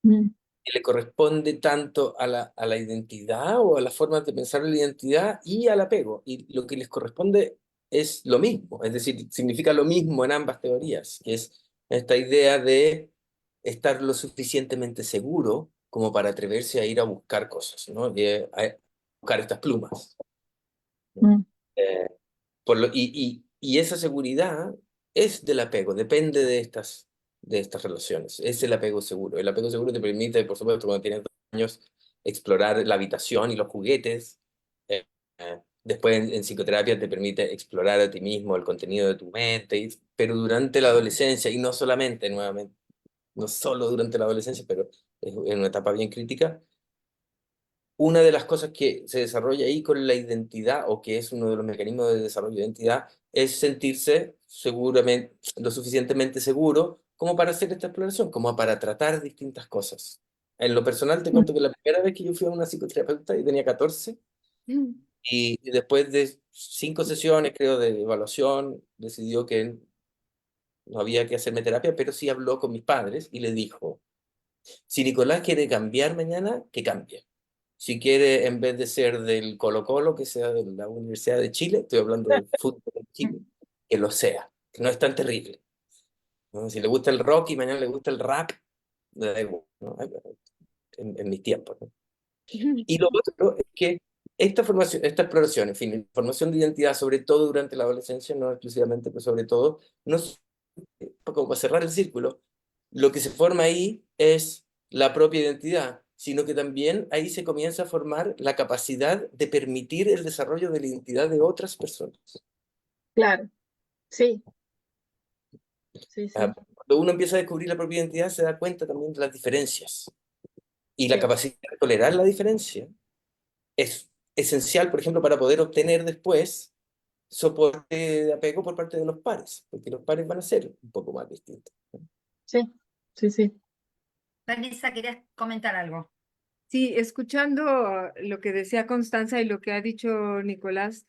E: Mm,
D: que le corresponde tanto a la identidad o a las formas de pensar la identidad y al apego. Y lo que les corresponde es lo mismo, es decir, significa lo mismo en ambas teorías, que es esta idea de estar lo suficientemente seguro como para atreverse a ir a buscar cosas, ¿no? Y, a buscar estas plumas.
E: mm,
D: Eh, y esa seguridad es del apego, depende de estas relaciones. Es el apego seguro. El apego seguro te permite, por supuesto, cuando tienes 2 años, explorar la habitación y los juguetes. Después en psicoterapia te permite explorar a ti mismo el contenido de tu mente, pero durante la adolescencia, y no solamente, nuevamente, no solo durante la adolescencia, pero es una etapa bien crítica, una de las cosas que se desarrolla ahí con la identidad, o que es uno de los mecanismos de desarrollo de identidad, es sentirse seguramente, lo suficientemente seguro como para hacer esta exploración, como para tratar distintas cosas. En lo personal te
E: mm,
D: cuento que la primera vez que yo fui a una psicoterapeuta, yo tenía 14,
C: Mm.
D: y después de 5 sesiones, creo, de evaluación, decidió que no había que hacerme terapia, pero sí habló con mis padres y le dijo, si Nicolás quiere cambiar mañana, que cambie. Si quiere, en vez de ser del Colo-Colo, que sea de la Universidad de Chile, estoy hablando del fútbol de Chile, que lo sea, que no es tan terrible, ¿no? Si le gusta el rock y mañana le gusta el rap, le da igual, ¿no? En mis tiempos, ¿no? Y lo otro es que esta formación, esta exploración, en fin, formación de identidad, sobre todo durante la adolescencia, no exclusivamente, pero sobre todo, no es, como para cerrar el círculo, lo que se forma ahí es la propia identidad, sino que también ahí se comienza a formar la capacidad de permitir el desarrollo de la identidad de otras personas.
E: claro, sí, sí, sí,
D: Cuando uno empieza a descubrir la propia identidad, se da cuenta también de las diferencias. Y la
E: sí,
D: capacidad de tolerar la diferencia es esencial, por ejemplo, para poder obtener después soporte de apego por parte de los pares, porque los pares van a ser un poco más distintos.
E: sí, sí, sí.
A: Vanessa, querías comentar algo.
C: Sí, escuchando lo que decía Constanza y lo que ha dicho Nicolás,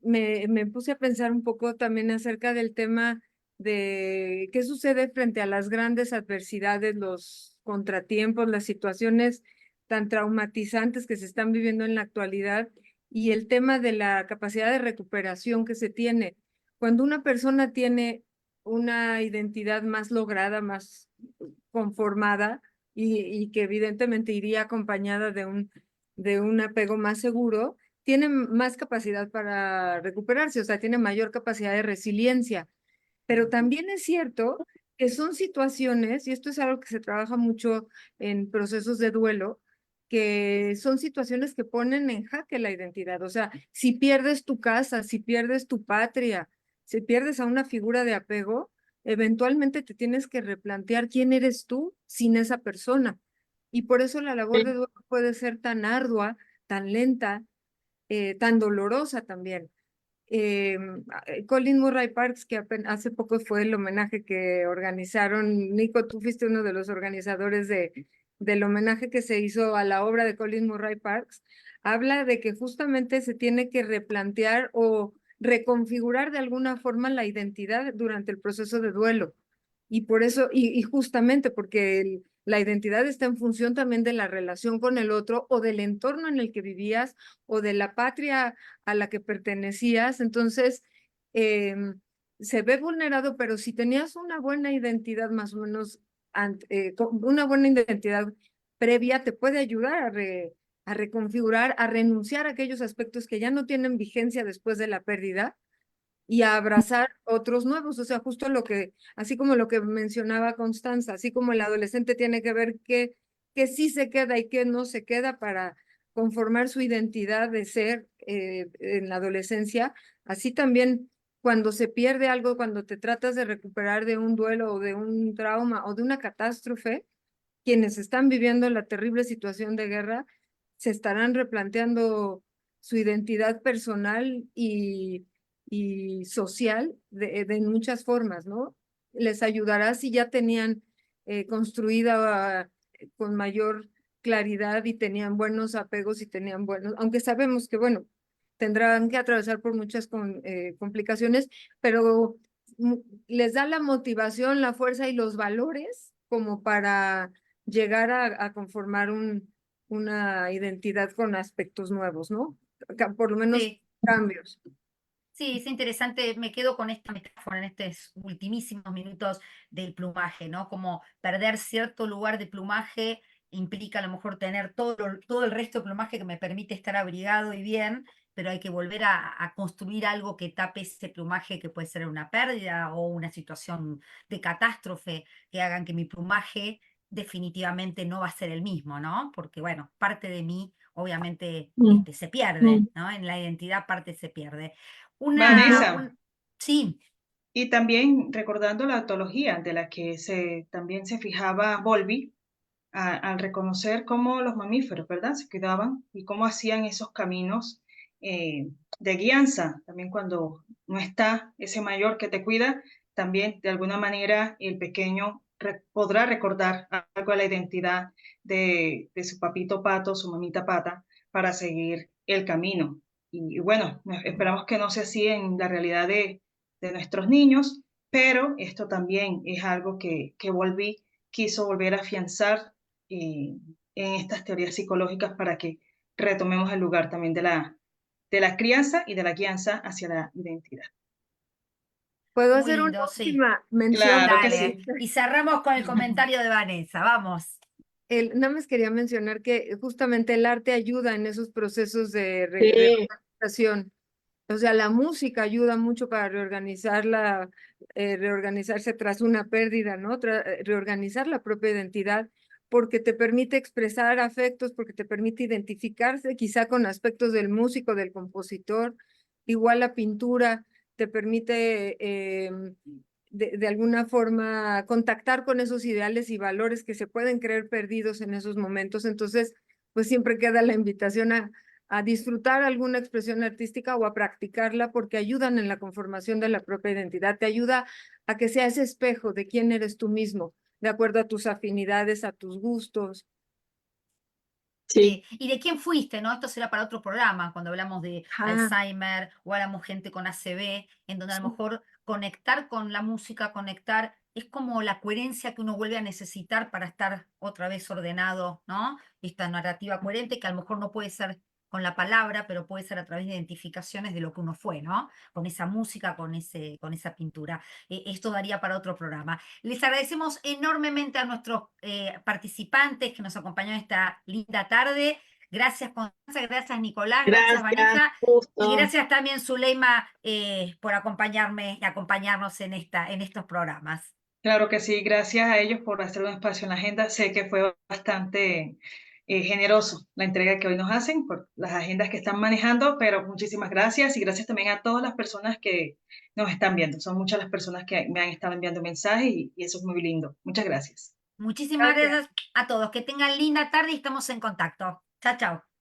C: me puse a pensar un poco también acerca del tema de qué sucede frente a las grandes adversidades, los contratiempos, las situaciones tan traumatizantes que se están viviendo en la actualidad y el tema de la capacidad de recuperación que se tiene. Cuando una persona tiene una identidad más lograda, más conformada, y que evidentemente iría acompañada de un apego más seguro, tiene más capacidad para recuperarse, o sea, tiene mayor capacidad de resiliencia. Pero también es cierto que son situaciones, y esto es algo que se trabaja mucho en procesos de duelo, que son situaciones que ponen en jaque la identidad. O sea, si pierdes tu casa, si pierdes tu patria, si pierdes a una figura de apego, eventualmente te tienes que replantear quién eres tú sin esa persona. Y por eso la labor de duelo puede ser tan ardua, tan lenta, tan dolorosa también. Colin Murray Parks, que hace poco fue el homenaje que organizaron, Nico, tú fuiste uno de los organizadores del homenaje que se hizo a la obra de Colin Murray Parks, habla de que justamente se tiene que replantear o reconfigurar de alguna forma la identidad durante el proceso de duelo. Y por eso, y justamente porque la identidad está en función también de la relación con el otro o del entorno en el que vivías o de la patria a la que pertenecías. Entonces, se ve vulnerado, pero si tenías una buena identidad más o menos, una buena identidad previa, te puede ayudar a reconfigurar, a renunciar a aquellos aspectos que ya no tienen vigencia después de la pérdida y a abrazar otros nuevos. O sea, justo así como lo que mencionaba Constanza, así como el adolescente tiene que ver qué sí se queda y qué no se queda para conformar su identidad de ser en la adolescencia, así también cuando se pierde algo, cuando te tratas de recuperar de un duelo o de un trauma o de una catástrofe, quienes están viviendo la terrible situación de guerra se estarán replanteando su identidad personal y social de muchas formas, ¿no? Les ayudará si ya tenían construida con mayor claridad y tenían buenos apegos y tenían buenos, aunque sabemos que, bueno, tendrán que atravesar por muchas complicaciones, pero les da la motivación, la fuerza y los valores como para llegar a conformar una identidad con aspectos nuevos, ¿no? Por lo menos
A: Sí.
C: cambios.
A: Sí, es interesante, me quedo con esta metáfora en estos ultimísimos minutos del plumaje, ¿no? Como perder cierto lugar de plumaje implica a lo mejor tener todo el resto de plumaje que me permite estar abrigado y bien, pero hay que volver a construir algo que tape ese plumaje que puede ser una pérdida o una situación de catástrofe que hagan que mi plumaje definitivamente no va a ser el mismo, ¿no? Porque bueno, parte de mí obviamente se pierde, ¿no? En la identidad parte se pierde.
B: Vanessa,
A: Sí,
B: y también recordando la autología de la que también se fijaba Bowlby al reconocer cómo los mamíferos, ¿verdad? Se cuidaban y cómo hacían esos caminos de guianza. También cuando no está ese mayor que te cuida, también de alguna manera el pequeño podrá recordar algo de la identidad de su papito pato, su mamita pata, para seguir el camino. Y bueno, esperamos que no sea así en la realidad de nuestros niños, pero esto también es algo que Bowlby quiso volver a afianzar en estas teorías psicológicas para que retomemos el lugar también de la crianza y de la guianza hacia la identidad.
C: ¿Puedo
A: muy
C: hacer una
A: lindo, sí.
C: última mención?
B: Claro que
A: Dale.
B: sí.
A: Y cerramos con el comentario de Vanessa, vamos.
C: Nada más quería mencionar que justamente el arte ayuda en esos procesos de
E: Sí,
C: reorganización. O sea, la música ayuda mucho para reorganizarse tras una pérdida, ¿no? Reorganizar la propia identidad, porque te permite expresar afectos, porque te permite identificarse quizá con aspectos del músico, del compositor. Igual la pintura te permite de alguna forma contactar con esos ideales y valores que se pueden creer perdidos en esos momentos. Entonces, pues siempre queda la invitación a disfrutar alguna expresión artística o a practicarla porque ayudan en la conformación de la propia identidad, te ayuda a que sea ese espejo de quién eres tú mismo. de acuerdo a tus afinidades, a tus gustos.
E: Sí,
A: ¿Y de quién fuiste, no? Esto será para otro programa, cuando hablamos de
C: Ah,
A: Alzheimer o hablamos gente con ACV, en donde a lo
C: Sí.
A: mejor conectar con la música, conectar, es como la coherencia que uno vuelve a necesitar para estar otra vez ordenado, ¿no? Esta narrativa coherente que a lo mejor no puede ser con la palabra, pero puede ser a través de identificaciones de lo que uno fue, ¿no? Con esa música, con esa pintura. Esto daría para otro programa. Les agradecemos enormemente a nuestros participantes que nos acompañaron esta linda tarde. Gracias, Constanza, gracias, Nicolás, gracias,
E: gracias,
A: Vanessa. Y
E: justo.
A: gracias también, Zuleima, por acompañarme y acompañarnos en estos programas.
B: Claro que sí, gracias a ellos por hacer un espacio en la agenda. Sé que fue bastante generoso la entrega que hoy nos hacen por las agendas que están manejando, pero muchísimas gracias y gracias también a todas las personas que nos están viendo. Son muchas las personas que me han estado enviando mensajes y eso es muy lindo. Muchas gracias.
A: Muchísimas
C: Gracias.
A: gracias a todos. Que tengan linda tarde y estamos en contacto. Chao, chao.